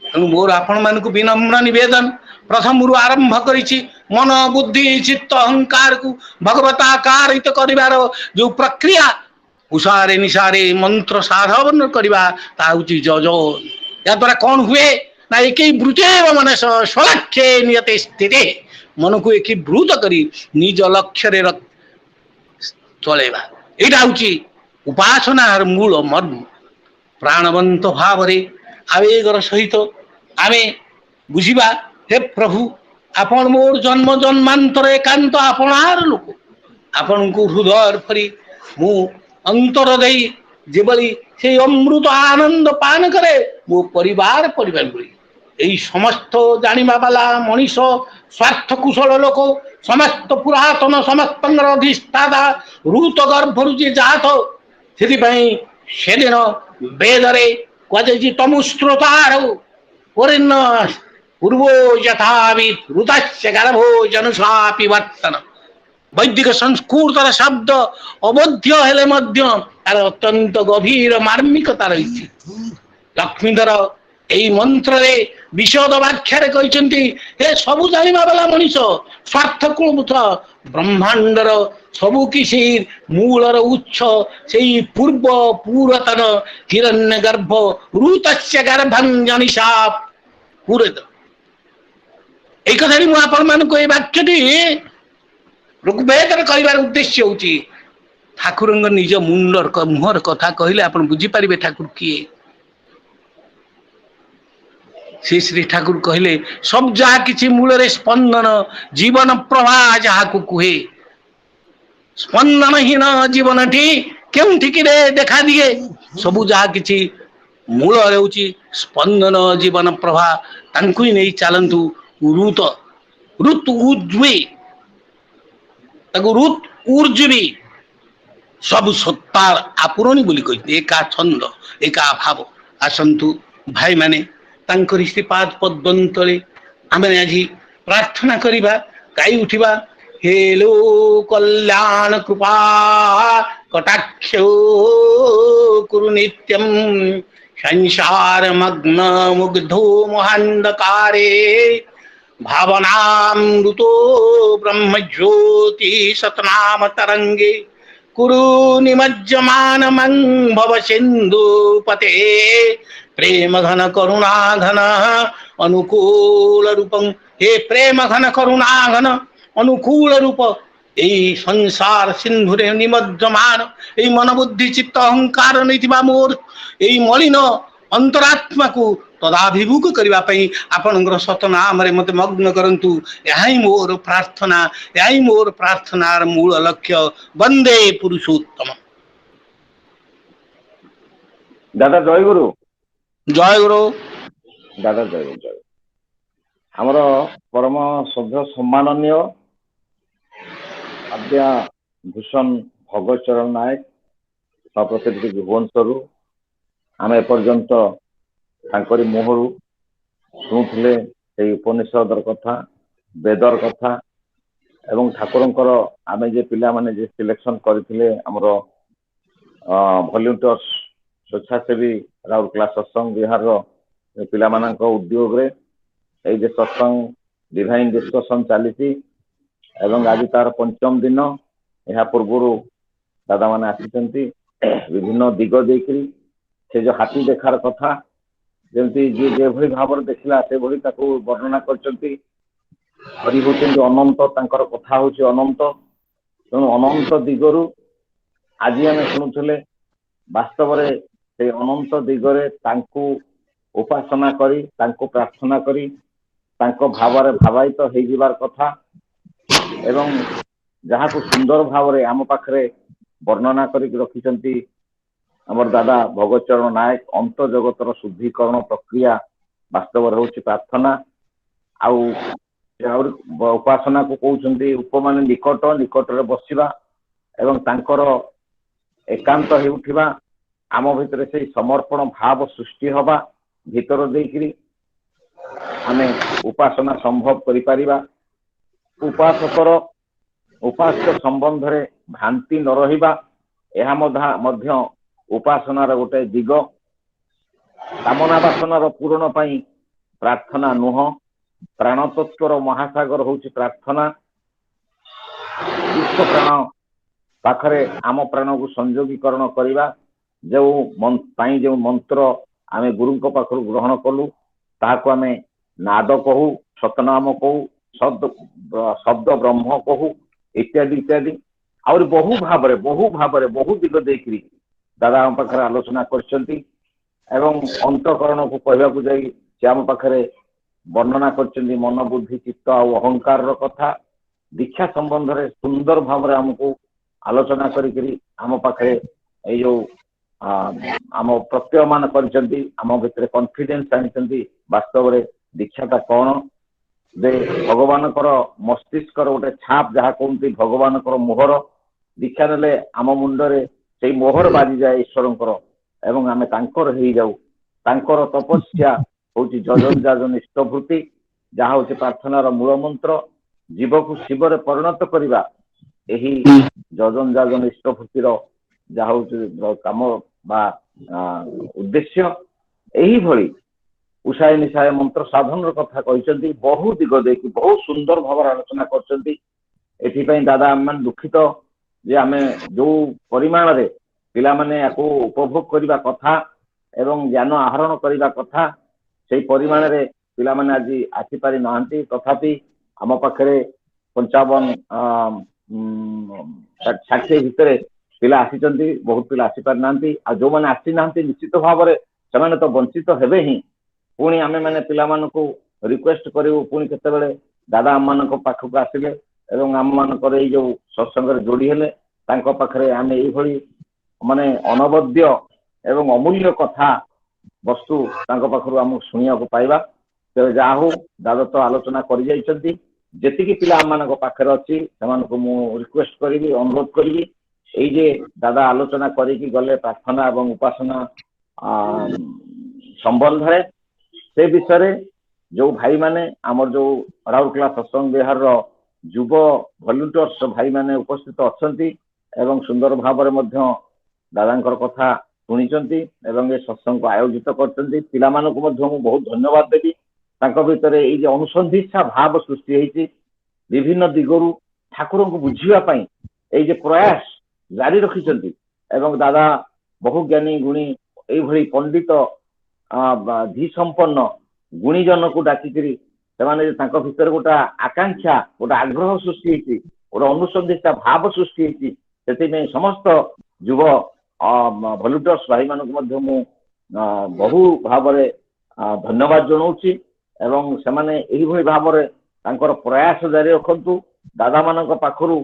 तेणु मोर आपण मान विनम्र निवेदन प्रथम आरंभ करिछि मन बुद्धि चित्त अहंकार को भगवताकारित करिवार जो प्रक्रिया उषारे निशारे मंत्र साधन करवा जजो या द्वारा कौन हुए ना एक ब्रुतेव मन स्वलक्ष्य नियते स्थिते मन को एक ब्रुत करी निज लक्ष्य चलेवा यहाँ हूँ उपासनार मूल मर्म प्राणवंत भाव आवेगर सहित आमे बुझिबा हे प्रभु आपण मोर जन्म जन्मांतर एकांत आपणार लोक आपण को हृदय फरी मु अंतर दे जेबली से अमृत आनंद पान करे मो परिवार परिवार बोली यही समस्त जानिबा वाला मनीष स्वार्थ कुशल लोक समस्त पुरातन समस्त अधिष्ठाता ऋत गर्भरु जे जात से दिन वेदरे कहे तमुस्त्रोतार पूर्वो यथाविद ऋतस्य गर्भो जनुषापि वर्तन वैदिक संस्कृतर शब्द अबोध्य हेले मध्य तार अत्यंत गभीर मार्मिकता रही लक्ष्मीधर यही मंत्र विशद व्याख्या कहते हे सबू जाना वाला मनीष स्वार्थकुलभूत ब्रह्मांडर सबू किसी मूलर उच्च से पूर्व पूर्वतन हिरण्य गर्भ ऋतस्य गर्भं जनिषा पूरे एक कथा मुझे आपण मान वाक्यटी ऋग्वेदर कहबार उद्देश्य होची ठाकुरंग निज मुंडर मुहर कथा कहले आपण बुझी पारिबे ठाकुर किए। श्री श्री ठाकुर कहले सब जहा किछि मूल रे स्पंदन जीवन प्रवाह जहा को कुहे स्पंदनहीन जीवनटी केउठी रे देखा दिए सबु जहा किछि मूल हेउची स्पंदन जीवन प्रवाह तांकु ही नहीं चलंतु ऋत ऋत उज्वे ताको ऋत ऊर्जवी सब सत्ता आपुरणी बोली कहते एका छंद एका भाव आसंतु भाई माने तांकर श्रीपाद पद्मतले आमे आज प्रार्थना करिबा गाई उठिबा हेलो कल्याण कृपा कटाक्ष कुरु नित्यम संसार मग्न मुग्धो मोहांधकारे भावनामृतो ब्रह्म ज्योति सतनाम तरंगे कुरु निमज्जमान मंग भव सिंधु पते प्रेम घन करुणा घन अनुकूल रूपं हे प्रेम घन करुणा घन अनुकूल रूप এই संसार सिंधुरे निमज्जमान এই मन बुद्धि चित्त अहंकार नैतिबा मोर এই मलिन अंतरात्मा को तदाभिमुख करबा पई आपनकर सतनाम रे मते मग्न करंतु यही मोर प्रार्थना यही मोर प्रार्थनार मूल लक्ष्य वंदे पुरुषोत्तम। दादा जय गुरु। जय गुरु दादा जय गुरु। जय हमर परम श्रद्धा सम्माननीय आद्या भूषण भगतचरण नायक सभापति भुवनेश्वर आम एपर्यंत तांकरी मुहरु शुणुले से उपनिषदर कथा वेदर कथा एवं ठाकुरंकर आमे जे पिला माने जे सिलेक्शन करथिले हमर वॉलंटियर्स स्वेच्छासेवी राउरकेला सत्संग बिहार पिला मानक उद्योग रे ए जे सत्संग डिवाइन डिस्कशन चली एवं आज तार पंचम दिन यह पूर्व दादा माने आसी विभिन्न दिग देकरी से जो हाथी देखार कथा जमती जी जे भली भाव देखला से भली ताको वर्णना करचंती हरि होचंती अनंत तांकर कथा होची अनंत तेणु अनंत दिगरु आज आम शुणुले वास्तव रे से अनंत दिगरे तांकु उपासना करी तांकु प्रार्थना करी तांको भावरे भावायित हो जिबार कथा एवं जहाँ को सुंदर भाव रे आम पाखरे वर्णना करी रखिचंती हमर दादा भगतचरण नायक अंत जगतर शुद्धिकरण प्रक्रिया वास्तव होची प्रार्थना आउ उपासना को कहउचंती उपमान निकट निकट रे बसिबा एवं तांकर एकांत हे उठिबा आम भितर से समर्पण भाव सृष्टि हवा भीतर देकरी आमे उपासना संभव करि परिबा उपासकर उपास्य संबंध रे भ्रांति न रहिबा एहा मध्य उपासनार गोटे दिग कामना वासनार पूरण पाई प्रार्थना नुह प्राणतत्वर महासागर होची प्रार्थना विश्व प्राण पाखरे आम प्राण को संयोगीकरण करिबा जो मंत्र आमे गुरु को पाखरु ग्रहण कलु ताको आमे नाद कहू सतनाम कहू शब्द ब्रह्म कहू इत्यादि इत्यादि और बहु भाव बहु दिग देखिरी दादा आम पाखे आलोचना करछंती एवं अंतकरण को कहवा को जाई से आम पाखे वर्णना करछंती मन बुद्धि चित्त और अहंकार कथा दीक्षा संबंध रे सुंदर भाव आमको आलोचना करी आम पाखे जो आम प्रत्यय मान करछंती आम भितर कॉन्फिडेंस आनिछंती वास्तव रे दीक्षाटा कौन दे भगवान मस्तिष्क गोटे छाप जहाँ कहते भगवान मोहर दीक्षा नेले आम मुंडरे से मोहर बाजी जाए ईश्वर एवं आमे तांकर हो जाऊ तांकर तपस्या होची जजन जाजन इष्टभूति जहाँ होची प्रार्थनार मूल मंत्र जीव को शिव रे परिणत करिबा एही जजन जाजन इष्टभूतिर जहाँ होची काम बा उद्देश्य एही भली उषाय निशाय मंत्र साधन कथा कहते बहु दिग देखी बहुत सुंदर भाव आलोचना कर दादा आम दुखित जे आमे जो परिमाण रे पिला माने याको उपभोग करबा कथा एवं ज्ञान आहरण करबा कथा से परिमाण रे पिला माने आज आसी पारि नहांती तथापि आम पाखरे 55 ଷାଠିଏ ଭିତରେ ପିଲା ଆସିଛନ୍ତି, ବହୁତ ପିଲା ଆସିପାରିନାହାନ୍ତି। ଆଉ ଯୋଉମାନେ ଆସିନାହାନ୍ତି ନିଶ୍ଚିତ ଭାବରେ ସେମାନେ ତ ବଞ୍ଚିତ ହେବେ ହିଁ। ପୁଣି ଆମେ ମାନେ ପିଲାମାନଙ୍କୁ ରିକ୍ୱେଷ୍ଟ କରିବୁ ପୁଣି କେତେବେଳେ ଦାଦା ଆମମାନଙ୍କ ପାଖକୁ ଆସିଲେ ଏବଂ ଆମମାନଙ୍କର ଏଇ ଯୋଉ ସତ୍ସଙ୍ଗରେ ଯୋଡି ହେଲେ ତାଙ୍କ ପାଖରେ ଆମେ ଏଇଭଳି ମାନେ ଅନବଦ୍ୟ ଏବଂ ଅମୂଲ୍ୟ କଥା ବସ୍ତୁ ତାଙ୍କ ପାଖରୁ ଆମକୁ ଶୁଣିବାକୁ ପାଇବା। ତେବେ ଯାହା ହଉ ଦାଦା ତ ଆଲୋଚନା କରିଯାଇଛନ୍ତି। ଯେତିକି ପିଲା ଆମମାନଙ୍କ ପାଖରେ ଅଛି ସେମାନଙ୍କୁ ମୁଁ ରିକ୍ୱେଷ୍ଟ କରିବି, ଅନୁରୋଧ କରିବି, ଏଇ ଯେ ଦାଦା ଆଲୋଚନା କରିକି ଗଲେ ପ୍ରାର୍ଥନା ଏବଂ ଉପାସନା ସମ୍ବନ୍ଧରେ ସେ ବିଷୟରେ ଯୋଉ ଭାଇମାନେ ଆମର ଯୋଉ ରାଉରକେଲା ସତ୍ସଙ୍ଗ ବିହାରର ଯୁବ ଭଲ୍ୟୁଣ୍ଟିୟର୍ସ ଭାଇମାନେ ଉପସ୍ଥିତ ଅଛନ୍ତି ଏବଂ ସୁନ୍ଦର ଭାବରେ ମଧ୍ୟ ଦାଦାଙ୍କର କଥା ଶୁଣିଛନ୍ତି ଏବଂ ଏ ସତ୍ସଙ୍ଗକୁ ଆୟୋଜିତ କରିଛନ୍ତି। ପିଲାମାନଙ୍କୁ ମଧ୍ୟ ମୁଁ ବହୁତ ଧନ୍ୟବାଦ ଦେବି। ତାଙ୍କ ଭିତରେ ଏଇ ଯେ ଅନୁସନ୍ଧିତ୍ସା ଭାବ ସୃଷ୍ଟି ହେଇଛି, ବିଭିନ୍ନ ଦିଗରୁ ଠାକୁରଙ୍କୁ ବୁଝିବା ପାଇଁ ଏଇ ଯେ ପ୍ରୟାସ ଜାରି ରଖିଛନ୍ତି ଏବଂ ଦାଦା ବହୁ ଜ୍ଞାନୀ ଗୁଣୀ ଏଇଭଳି ପଣ୍ଡିତ ଧୀ ସମ୍ପନ୍ନ ଗୁଣୀଜନକୁ ଡାକିକିରି ସେମାନେ ତାଙ୍କ ଭିତରେ ଗୋଟେ ଆକାଂକ୍ଷା, ଗୋଟେ ଆଗ୍ରହ ସୃଷ୍ଟି ହେଇଛି, ଗୋଟେ ଅନୁସନ୍ଧିତ୍ସା ଭାବ ସୃଷ୍ଟି ହେଇଛି। ସେଥିପାଇଁ ସମସ୍ତ ଯୁବ ଭଲ୍ୟୁଣ୍ଟିୟର୍ସ ଭାଇମାନଙ୍କୁ ମଧ୍ୟ ମୁଁ ବହୁ ଭାବରେ ଧନ୍ୟବାଦ ଜଣାଉଛି ଏବଂ ସେମାନେ ଏଇଭଳି ଭାବରେ ତାଙ୍କର ପ୍ରୟାସ ଜାରି ରଖନ୍ତୁ। ଦାଦାମାନଙ୍କ ପାଖରୁ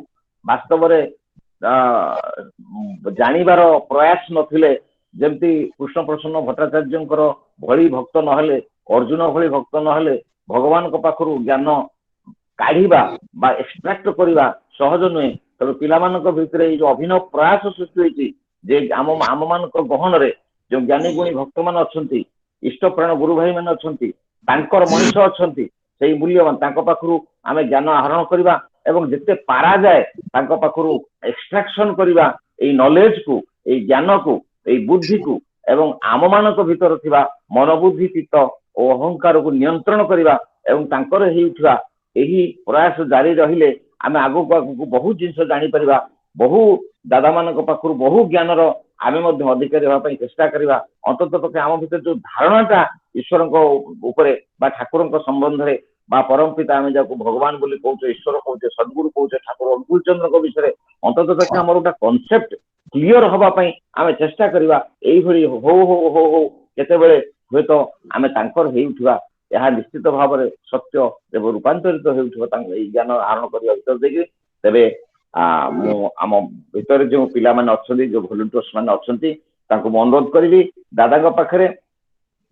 ବାସ୍ତବରେ ଜାଣିବାର ପ୍ରୟାସ ନଥିଲେ, ଯେମିତି କୃଷ୍ଣ ପ୍ରସନ୍ନ ଭଟ୍ଟାଚାର୍ଯ୍ୟଙ୍କର ଭଳି ଭକ୍ତ ନହେଲେ, ଅର୍ଜୁନ ଭଳି ଭକ୍ତ ନହେଲେ ଭଗବାନଙ୍କ ପାଖରୁ ଜ୍ଞାନ କାଢିବା ବା ଏକ୍ସଟ୍ରାକ୍ଟ କରିବା ସହଜ ନୁହେଁ। ତେଣୁ ପିଲାମାନଙ୍କ ଭିତରେ ଏଇ ଯୋଉ ଅଭିନବ ପ୍ରୟାସ ସୃଷ୍ଟି ହୋଇଛି ଯେ ଆମମାନଙ୍କ ଗହଣରେ ଯୋଉ ଜ୍ଞାନୀ ଗୁଣୀ ଭକ୍ତମାନେ ଅଛନ୍ତି, ଇଷ୍ଟପ୍ରାଣ ଗୁରୁ ଭାଇମାନେ ଅଛନ୍ତି, ତାଙ୍କର ମଣିଷ ଅଛନ୍ତି, ସେଇ ମୂଲ୍ୟବାନ ତାଙ୍କ ପାଖରୁ ଆମେ ଜ୍ଞାନ ଆହରଣ କରିବା ଏବଂ ଯେତେ ପାରାଯାଏ ତାଙ୍କ ପାଖରୁ ଏକ୍ସଟ୍ରାକ୍ସନ କରିବା ଏଇ ନଲେଜକୁ, ଏଇ ଜ୍ଞାନକୁ, ଏଇ ବୁଦ୍ଧିକୁ ଏବଂ ଆମମାନଙ୍କ ଭିତରେ ଥିବା ମନୋବୁଦ୍ଧି ଚିତ୍ତ ଓ ଅହଙ୍କାରକୁ ନିୟନ୍ତ୍ରଣ କରିବା ଏବଂ ତାଙ୍କର ହେଉଥିବା ଏହି ପ୍ରୟାସ ଜାରି ରହିଲେ ଆମେ ଆଗକୁ ଆଗକୁ ବହୁ ଜିନିଷ ଜାଣିପାରିବା। ବହୁ ଦାଦାମାନଙ୍କ ପାଖରୁ ବହୁ ଜ୍ଞାନର ଆମେ ମଧ୍ୟ ଅଧିକାରୀ ହେବା ପାଇଁ ଚେଷ୍ଟା କରିବା। ଅନ୍ତତଃ ପକ୍ଷେ ଆମ ଭିତରେ ଯୋଉ ଧାରଣାଟା ଈଶ୍ୱରଙ୍କ ଉପରେ ବା ଠାକୁରଙ୍କ ସମ୍ବନ୍ଧରେ ବା ପରମ ପିତା ଆମେ ଯାହାକୁ ଭଗବାନ ବୋଲି କହୁଛେ, ଈଶ୍ୱର କହୁଛେ, ସଦ୍ଗୁରୁ କହୁଛେ, ଠାକୁର ଅନୁକୂଳ ଚନ୍ଦ୍ରଙ୍କ ବିଷୟରେ ଅନ୍ତତଃ ପକ୍ଷେ ଆମର ଗୋଟେ କନସେପ୍ଟ କ୍ଲିୟର ହବା ପାଇଁ ଆମେ ଚେଷ୍ଟା କରିବା। ଏଇଭଳି ହଉ ହଉ ହଉ ହଉ କେତେବେଳେ ହୁଏତ ଆମେ ତାଙ୍କର ହେଉଥିବା ଏହା ନିଶ୍ଚିତ ଭାବରେ ସତ୍ୟ ଏବଂ ରୂପାନ୍ତରିତ ହେଉଥିବା ତାଙ୍କ ଏଇ ଜ୍ଞାନ ଆହରଣ କରିବା ଭିତରେ ଦେଇକି ତେବେ ମୁଁ ଆମ ଭିତରେ ଯେଉଁ ପିଲାମାନେ ଅଛନ୍ତି, ଯୋଉ ଭଲ୍ୟୁଣ୍ଟିୟର୍ସ ମାନେ ଅଛନ୍ତି, ତାଙ୍କୁ ମୁଁ ଅନୁରୋଧ କରିବି ଦାଦାଙ୍କ ପାଖରେ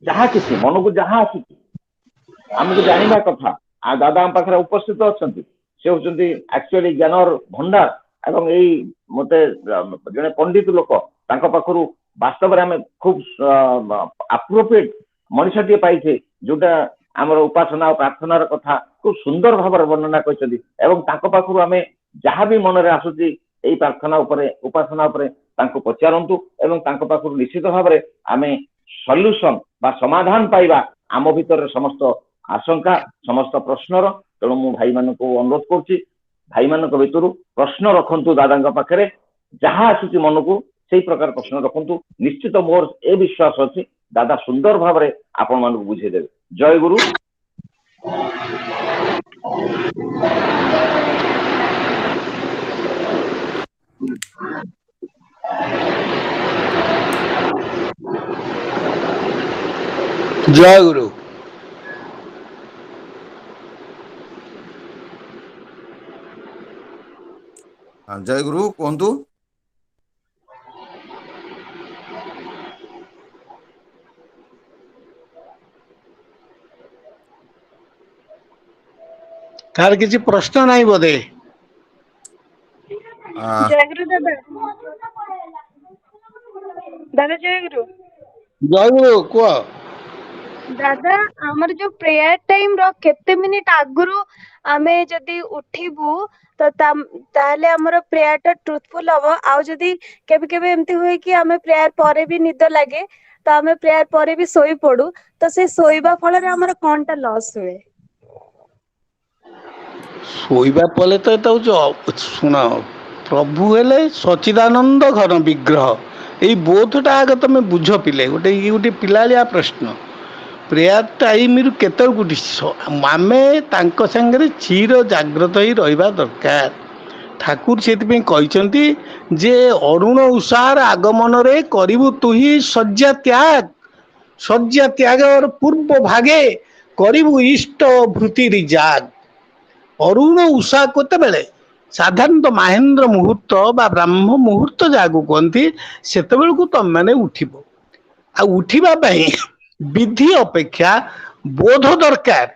ଯାହା କିଛି ମନକୁ ଯାହା ଆସୁଛି ଆମକୁ ଜାଣିବା କଥା, ଆଉ ଦାଦା ଆମ ପାଖରେ ଉପସ୍ଥିତ ଅଛନ୍ତି। ସେ ହଉଛନ୍ତି ଆକ୍ଚୁଆଲି ଜ୍ଞାନର ଭଣ୍ଡାର ଏବଂ ଏଇ ମତେ ଜଣେ ପଣ୍ଡିତ ଲୋକ, ତାଙ୍କ ପାଖରୁ ବାସ୍ତବରେ ଆମେ ଖୁବ ଆପ୍ରୋପ୍ରିଏଟ ମଣିଷଟିଏ ପାଇଛେ, ଯୋଉଟା ଆମର ଉପାସନା ଓ ପ୍ରାର୍ଥନାର କଥା ଖୁବ ସୁନ୍ଦର ଭାବରେ ବର୍ଣ୍ଣନା କରିଛନ୍ତି ଏବଂ ତାଙ୍କ ପାଖରୁ ଆମେ ଯାହା ବି ମନରେ ଆସୁଛି ଏଇ ପ୍ରାର୍ଥନା ଉପରେ, ଉପାସନା ଉପରେ ତାଙ୍କୁ ପଚାରନ୍ତୁ ଏବଂ ତାଙ୍କ ପାଖରୁ ନିଶ୍ଚିତ ଭାବରେ ଆମେ ସଲ୍ୟୁସନ ବା ସମାଧାନ ପାଇବା ଆମ ଭିତରେ ସମସ୍ତ ଆଶଙ୍କା, ସମସ୍ତ ପ୍ରଶ୍ନର। ତେଣୁ ମୁଁ ଭାଇମାନଙ୍କୁ ଅନୁରୋଧ କରୁଛି, ଭାଇମାନଙ୍କ ଭିତରୁ ପ୍ରଶ୍ନ ରଖନ୍ତୁ ଦାଦାଙ୍କ ପାଖରେ, ଯାହା ଆସୁଛି ମନକୁ ସେଇ ପ୍ରକାର ପ୍ରଶ୍ନ ରଖନ୍ତୁ। ନିଶ୍ଚିତ ମୋର ଏ ବିଶ୍ୱାସ ଅଛି ଦାଦା ସୁନ୍ଦର ଭାବରେ ଆପଣମାନଙ୍କୁ ବୁଝେଇଦେବେ। ଜୟ ଗୁରୁ। ଜୟ ଗୁରୁ। ଜୟ ଗୁରୁ କୁହନ୍ତୁ। ତାର କିଛି ପ୍ରଶ୍ନ ନାହିଁ ବୋଧେ? ଜୟଗୁରୁ ଦାଦା। ଦାଦା ଜୟଗୁରୁ। ଜୟଗୁରୁ କୁହ। ଦାଦା ଆମର ଯୋଉ ପ୍ରେୟାର ଟାଇମ ର କେତେ ମିନିଟ ଆଗରୁ ଆମେ ଯଦି ଉଠିବୁ ତ ତାହେଲେ ଆମର ପ୍ରେୟାର ଟା ଟ୍ରୁଥଫୁଲ ହବ। ଆଉ ଯଦି କେବେ କେବେ ଏମିତି ହୁଏ କି ଆମେ ପ୍ରେୟାର ପରେ ବି ନିଦ ଲାଗେ ତ ଆମେ ପ୍ରେୟାର ପରେ ବି ଶୋଇ ପଡୁ, ତ ସେ ଶୋଇବା ଫଳରେ ଆମର କଣଟା ଲସ୍ ହୁଏ? ଶୋଇବା ପରେ ତ ଏଟା ହଉଛି ଶୁଣ, ପ୍ରଭୁ ହେଲେ ସଚିଦାନନ୍ଦ ଘନ ବିଗ୍ରହ। ଏଇ ବୋଧଟା ଆଗ ତମେ ବୁଝ ପିଲେ। ଗୋଟେ ପିଲାଳିଆ ପ୍ରଶ୍ନ। ପ୍ରେୟାର ଟାଇମରୁ କେତେବେଳକୁ ଆମେ ତାଙ୍କ ସାଙ୍ଗରେ ଚିର ଜାଗ୍ରତ ହେଇ ରହିବା ଦରକାର। ଠାକୁର ସେଥିପାଇଁ କହିଛନ୍ତି ଯେ ଅରୁଣ ଉଷାର ଆଗମନରେ କରିବୁ ତୁହି ଶଯ୍ୟା ତ୍ୟାଗ। ଶଯ୍ୟା ତ୍ୟାଗର ପୂର୍ବ ଭାଗେ କରିବୁ ଇଷ୍ଟ ଭୃତି ରିଜାଗ। ଅରୁଣ ଉଷା କେତେବେଳେ? ସାଧାରଣତଃ ମାହେନ୍ଦ୍ର ମୁହୂର୍ତ୍ତ ବା ବ୍ରାହ୍ମ ମୁହୂର୍ତ୍ତ ଯାହାକୁ କୁହନ୍ତି, ସେତେବେଳକୁ ତମେମାନେ ଉଠିବ। ଆଉ ଉଠିବା ପାଇଁ ବିଧି ଅପେକ୍ଷା ବୋଧ ଦରକାର।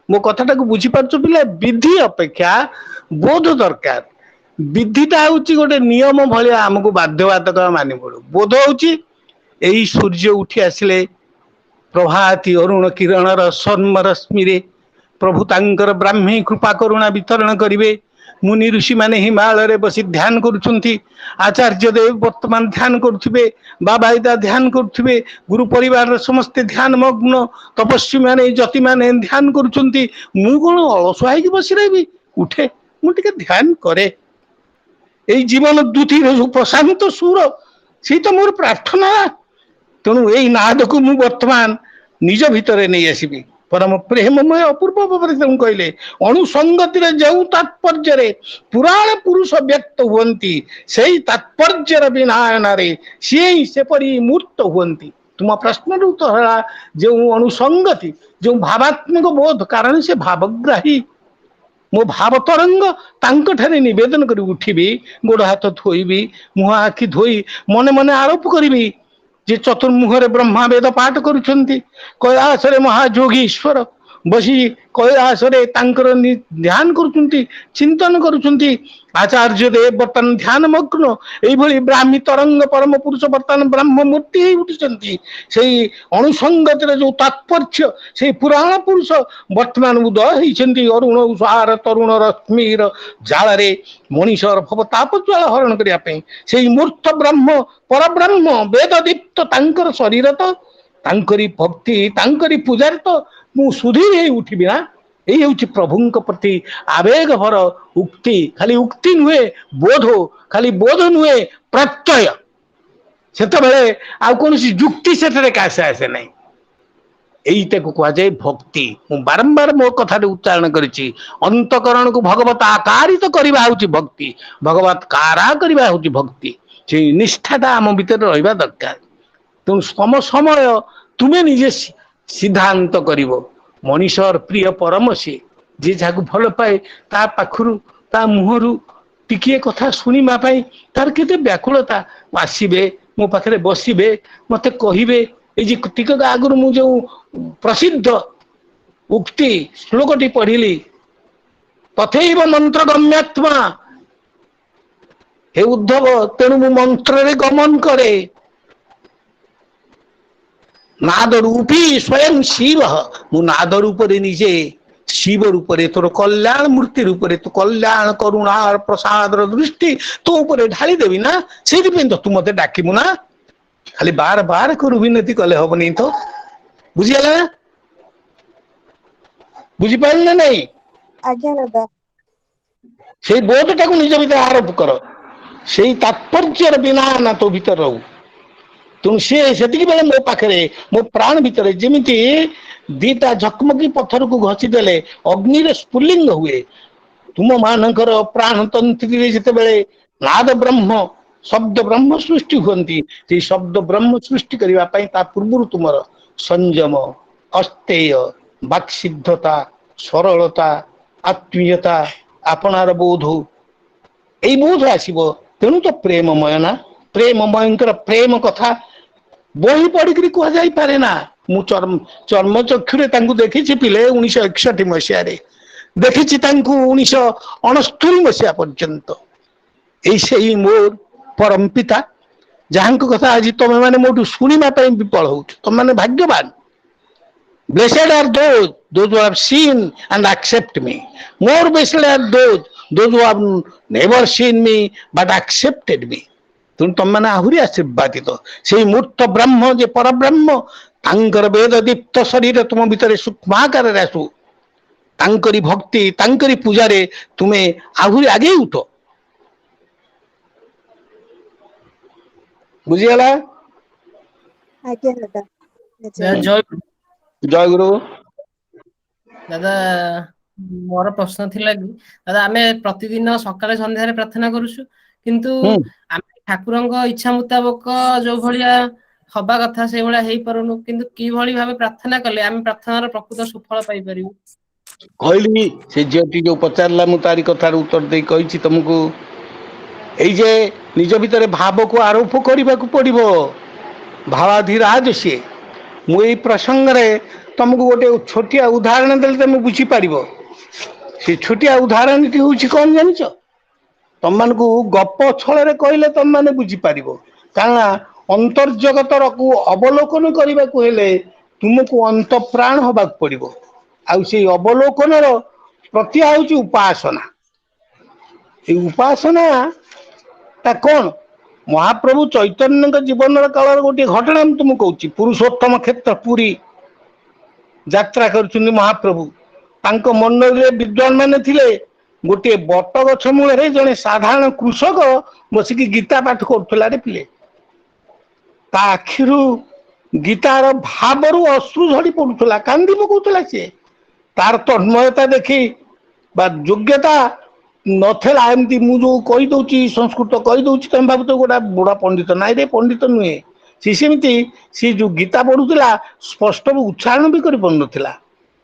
ମୋ କଥାଟାକୁ ବୁଝିପାରୁଛ ପିଲା? ବିଧି ଅପେକ୍ଷା ବୋଧ ଦରକାର। ବିଧିଟା ହଉଛି ଗୋଟେ ନିୟମ ଭଳିଆ ଆମକୁ ବାଧ୍ୟବାଧକ ମାନି ପଡୁ। ବୋଧ ହଉଛି ଏଇ ସୂର୍ଯ୍ୟ ଉଠି ଆସିଲେ ପ୍ରଭାତି ଅରୁଣ କିରଣର ସ୍ୱର୍ଣ୍ଣ ରଶ୍ମିରେ ପ୍ରଭୁ ତାଙ୍କର ବ୍ରାହ୍ମୀ କୃପା କରୁଣା ବିତରଣ କରିବେ। ମୁନି ଋଷି ମାନେ ହିମାଳୟରେ ବସି ଧ୍ୟାନ କରୁଛନ୍ତି। ଆଚାର୍ଯ୍ୟ ଦେବ ବର୍ତ୍ତମାନ ଧ୍ୟାନ କରୁଥିବେ, ବାବା ଇଦା ଧ୍ୟାନ କରୁଥିବେ, ଗୁରୁ ପରିବାରର ସମସ୍ତେ ଧ୍ୟାନ ମଗ୍ନ, ତପସ୍ୱୀ ମାନେ ଯତି ମାନେ ଧ୍ୟାନ କରୁଛନ୍ତି। ମୁଁ କଣ ଅଳସୁଆ ହେଇକି ବସି ରହିବି? ଉଠେ, ମୁଁ ଟିକେ ଧ୍ୟାନ କରେ। ଏଇ ଜୀବନ ଦୁଃଖୀର ଯୋଉ ପ୍ରଶାନ୍ତ ସୁର, ସେଇ ତ ମୋର ପ୍ରାର୍ଥନା। ତେଣୁ ଏଇ ନାଦକୁ ମୁଁ ବର୍ତ୍ତମାନ ନିଜ ଭିତରେ ନେଇ ଆସିବି। ପରମ ପ୍ରେମମୟ ଅପୂର୍ବ ଭାବରେ ତାଙ୍କୁ କହିଲେ, ଅଣୁସଙ୍ଗତିରେ ଯେଉଁ ତାତ୍ପର୍ଯ୍ୟରେ ପୁରାଣ ପୁରୁଷ ବ୍ୟକ୍ତ ହୁଅନ୍ତି, ସେଇ ତାତ୍ପର୍ଯ୍ୟର ବିନାୟନରେ ସିଏ ହିଁ ସେପରି ମୂର୍ତ୍ତ ହୁଅନ୍ତି। ତୁମ ପ୍ରଶ୍ନର ଉତ୍ତର ହେଲା ଯେଉଁ ଅଣୁସଙ୍ଗତି, ଯେଉଁ ଭାବାତ୍ମକ ବୋଧ, କାରଣ ସେ ଭାବଗ୍ରାହୀ। ମୋ ଭାବ ତରଙ୍ଗ ତାଙ୍କ ଠାରେ ନିବେଦନ କରି ଉଠିବି, ଗୋଡ ହାତ ଧୋଇବି, ମୁହଁ ଆଖି ଧୋଇ ମନେ ମନେ ଆରୋପ କରିବି ଯେ ଚତୁର୍ମୁଖରେ ବ୍ରହ୍ମା ବେଦ ପାଠ କରୁଛନ୍ତି, କୈଳାସରେ ମହାଯୋଗୀ ଈଶ୍ୱର ବସି କୈଳାସରେ ତାଙ୍କର ଧ୍ୟାନ କରୁଛନ୍ତି, ଚିନ୍ତନ କରୁଛନ୍ତି। ଆଚାର୍ଯ୍ୟ ଦେବ ବର୍ତ୍ତମାନ ଧ୍ୟାନ ମଗ୍ନ। ଏଇଭଳି ବ୍ରାହ୍ମୀ ତରଙ୍ଗ ପରମ ପୁରୁଷ ବର୍ତ୍ତମାନ ବ୍ରହ୍ମ ମୂର୍ତ୍ତି ହେଇ ଉଠିଛନ୍ତି। ସେଇ ଅଣୁସଙ୍ଗତିର ଯୋଉ ତାତ୍ପର୍ଯ୍ୟ, ସେଇ ପୁରାଣ ପୁରୁଷ ବର୍ତ୍ତମାନ ଉଦୟ ହେଇଛନ୍ତି ଅରୁଣ ଉଷାର ତରୁଣ ରଶ୍ମିର ଜାଳରେ ମଣିଷର ଭବ ତାପ ଜ୍ୱାଳ ହରଣ କରିବା ପାଇଁ। ସେଇ ମୂର୍ତ୍ତ ବ୍ରହ୍ମ ପରବ୍ରହ୍ମ ବେଦ ଦୀପ୍ତ ତାଙ୍କର ଶରୀର ତ, ତାଙ୍କରି ଭକ୍ତି ତାଙ୍କରି ପୂଜାରେ ତ ମୁଁ ସୁଧୀର ହେଇ ଉଠିବି ନା। ଏଇ ହେଉଛି ପ୍ରଭୁଙ୍କ ପ୍ରତି ଆବେଗ ଭର ଉକ୍ତି। ଖାଲି ଉକ୍ତି ନୁହେଁ, ବୋଧ। ଖାଲି ବୋଧ ନୁହେଁ, ପ୍ରତ୍ୟୟ। ସେତେବେଳେ ଆଉ କୌଣସି ଯୁକ୍ତି ସେଥିରେ କାଶ ଆସେ ନାହିଁ। ଏଇଟାକୁ କୁହାଯାଏ ଭକ୍ତି। ମୁଁ ବାରମ୍ବାର ମୋ କଥାରେ ଉଚ୍ଚାରଣ କରିଛି, ଅନ୍ତକରଣକୁ ଭଗବତ ଆକାରିତ କରିବା ହଉଛି ଭକ୍ତି, ଭଗବତ କାରା କରିବା ହଉଛି ଭକ୍ତି। ସେଇ ନିଷ୍ଠାଟା ଆମ ଭିତରେ ରହିବା ଦରକାର। ତେଣୁ ସମୟ ତୁମେ ନିଜେ ସିଦ୍ଧାନ୍ତ କରିବ। ମଣିଷର ପ୍ରିୟ ପରମ ସିଏ, ଯିଏ ଯାହାକୁ ଭଲ ପାଏ ତା ପାଖରୁ, ତା ମୁହଁରୁ ଟିକିଏ କଥା ଶୁଣିବା ପାଇଁ ତାର କେତେ ବ୍ୟାକୁଳତା। ଆସିବେ, ମୋ ପାଖରେ ବସିବେ, ମତେ କହିବେ। ଏଇ ଯେ ଟିକକ ଆଗରୁ ମୁଁ ଯୋଉ ପ୍ରସିଦ୍ଧ ଉକ୍ତି ଶ୍ଲୋକଟି ପଢିଲି, ତଥୈବ ମନ୍ତ୍ର ଗମ୍ୟାତ୍ମା, ହେ ଉଦ୍ଧବ ତେଣୁ ମୁଁ ମନ୍ତ୍ରରେ ଗମନ କରେ। ନାଦ ରୂପୀ ସ୍ୱୟଂ ଶିବ, ମୁଁ ନାଦ ରୂପରେ ନିଜେ ଶିବ ରୂପରେ ତୋର କଲ୍ୟାଣ ମୂର୍ତ୍ତି ରୂପରେ ତୁ କଲ୍ୟାଣ କରୁଣା ପ୍ରସାଦର ଦୃଷ୍ଟି ତୋ ଉପରେ ଢାଳି ଦେବି ନା। ସେଇଥିପାଇଁ ତ ତୁ ମତେ ଡାକିବୁ ନା। ଖାଲି ବାର ବାର କରୁ ବିନତି କଲେ ହବନି ତ। ବୁଝିଗଲା ନା? ବୁଝିପାରିଲି ନା ନାଇଁ? ଆଜ୍ଞା ଦାଦା। ସେଇ ବୋଧଟାକୁ ନିଜ ଭିତରେ ଆରୋପ କର। ସେଇ ତାତ୍ପର୍ଯ୍ୟର ବିନା ନା ତୋ ଭିତରେ ରହୁ। ତେଣୁ ସିଏ ସେତିକି ବେଳେ ମୋ ପାଖରେ, ମୋ ପ୍ରାଣ ଭିତରେ ଯେମିତି ଦିଟା ଝକମକି ପଥରକୁ ଘଷି ଦେଲେ ଅଗ୍ନିରେ ସ୍ଫୁଲିଙ୍ଗ ହୁଏ, ତୁମ ମାନଙ୍କର ପ୍ରାଣ ତନ୍ତ୍ରୀରେ ଯେତେବେଳେ ନାଦ ବ୍ରହ୍ମ ଶବ୍ଦ ବ୍ରହ୍ମ ସୃଷ୍ଟି ହୁଅନ୍ତି, ସେଇ ଶବ୍ଦ ବ୍ରହ୍ମ ସୃଷ୍ଟି କରିବା ପାଇଁ ତା ପୂର୍ବରୁ ତୁମର ସଂଯମ, ଅସ୍ତେୟ, ବାକ୍ସିଦ୍ଧତା, ସରଳତା, ଆତ୍ମୀୟତା, ଆପଣାର ବୋଧ, ଏଇ ବୋଧ ଆସିବ। ତେଣୁ ତ ପ୍ରେମମୟ ନା। ପ୍ରେମମୟଙ୍କର ପ୍ରେମ କଥା ବହି ପଢିକିରି କୁହାଯାଇପାରେ ନା। ମୁଁ ଚର୍ମ ଚକ୍ଷୁରେ ତାଙ୍କୁ ଦେଖିଛି ପିଲେ 1961 ମସିହାରେ, ଦେଖିଛି ତାଙ୍କୁ 1969 ମସିହା ପର୍ଯ୍ୟନ୍ତ। ଏଇ ସେଇ ମୋର ପରମ ପିତା, ଯାହାଙ୍କ କଥା ଆଜି ତମେ ମାନେ ମୋଠୁ ଶୁଣିବା ପାଇଁ ବିଫଳ ହଉଛ। ତମେ ମାନେ ଭାଗ୍ୟବାନ। Blessed are those who have seen and accept me. More blessed are those who have never seen me but accepted me. ତେଣୁ ତମମାନେ ଆହୁରି ଆଶୀର୍ବାଦିତ। ସେଇ ମୂର୍ତ୍ତ ବ୍ରହ୍ମ ଯେ ପରବ୍ରହ୍ମ, ତାଙ୍କର ବେଦ ଦୀପ୍ତ ଶରୀର ତୁମ ଭିତରେ ସୂକ୍ଷ୍ମ ଆକାରରେ ଆସୁ। ତାଙ୍କରି ଭକ୍ତି, ତାଙ୍କରି ପୂଜାରେ ତୁମେ ଆହୁରି ଆଗେଇ ଉଠ। ବୁଝିଗଲା? ଆଜ୍ଞା ଦାଦା। ଦାଦା ଜୟ ଜୟ ଗୁରୁ। ଦାଦା ମୋର ପ୍ରଶ୍ନ ଥିଲା କି ଦାଦା ଆମେ ପ୍ରତିଦିନ ସକାଳେ ସନ୍ଧ୍ୟାରେ ପ୍ରାର୍ଥନା କରୁଛୁ କିନ୍ତୁ ହୁଁ ଆମେ ଠାକୁରଙ୍କ ଇଚ୍ଛା ମୁତାବକ ଯୋଉ ଭଳିଆ ହବା କଥା ସେଇଭଳିଆ ହେଇପାରୁନୁ କିନ୍ତୁ କିଭଳି ଭାବେ ପ୍ରାର୍ଥନା କଲେ ଆମେ ପ୍ରାର୍ଥନାର ପ୍ରକୃତ ସୁଫଳ ପାଇପାରିବୁ? କହିଲି ସେ ଝିଅଟି ଯୋଉ ପଚାରିଲା ମୁଁ ତାରି କଥାର ଉତ୍ତର ଦେଇ କହିଛି ତମକୁ। ଏଇ ଯେ ନିଜ ଭିତରେ ଭାବକୁ ଆରୋପ କରିବାକୁ ପଡିବ, ଭାବାଧିରାଜ ସିଏ। ମୁଁ ଏଇ ପ୍ରସଙ୍ଗରେ ତମକୁ ଗୋଟେ ଛୋଟିଆ ଉଦାହରଣ ଦେଲେ ତମେ ବୁଝିପାରିବ। ସେ ଛୋଟିଆ ଉଦାହରଣଟି ହଉଛି କଣ ଜାଣିଛ? ତମମାନଙ୍କୁ ଗପ ଛଳରେ କହିଲେ ତମମାନେ ବୁଝିପାରିବ, କାରଣ ଅନ୍ତର୍ଜଗତରକୁ ଅବଲୋକନ କରିବାକୁ ହେଲେ ତୁମକୁ ଅନ୍ତଃପ୍ରାଣ ହବାକୁ ପଡିବ। ଆଉ ସେଇ ଅବଲୋକନର ପ୍ରକ୍ରିୟା ହଉଛି ଉପାସନା। ଏଇ ଉପାସନା ତା କଣ? ମହାପ୍ରଭୁ ଚୈତନ୍ୟଙ୍କ ଜୀବନର କାଳର ଗୋଟିଏ ଘଟଣା ମୁଁ ତୁମକୁ କହୁଛି। ପୁରୁଷୋତ୍ତମ କ୍ଷେତ୍ର ପୁରୀ ଯାତ୍ରା କରୁଛନ୍ତି ମହାପ୍ରଭୁ। ତାଙ୍କ ମଣ୍ଡଳୀରେ ବିଦ୍ୱାନ ମାନେ ଥିଲେ। ଗୋଟିଏ ବଟ ଗଛ ମୂଳରେ ଜଣେ ସାଧାରଣ କୃଷକ ବସିକି ଗୀତା ପାଠ କରୁଥିଲା ରେ ପିଲେ। ତା ଆଖିରୁ ଗୀତାର ଭାବରୁ ଅଶ୍ରୁ ଝଡି ପଡୁଥିଲା, କାନ୍ଦି ପକଉଥିଲା ସିଏ। ତାର ତନ୍ମୟତା ଦେଖି ବା ଯୋଗ୍ୟତା ନଥିଲା, ଏମିତି ମୁଁ ଯୋଉ କହିଦଉଛି ସଂସ୍କୃତ କହିଦଉଛି ତମେ ଭାବୁଛ ଗୋଟା ବୁଢା ପଣ୍ଡିତ। ନାଇଁ ରେ ପଣ୍ଡିତ ନୁହେଁ ସେ, ସେମିତି ସେ ଯୋଉ ଗୀତା ପଢୁଥିଲା ସ୍ପଷ୍ଟ ଉଚ୍ଚାରଣ ବି କରିପାରୁନଥିଲା।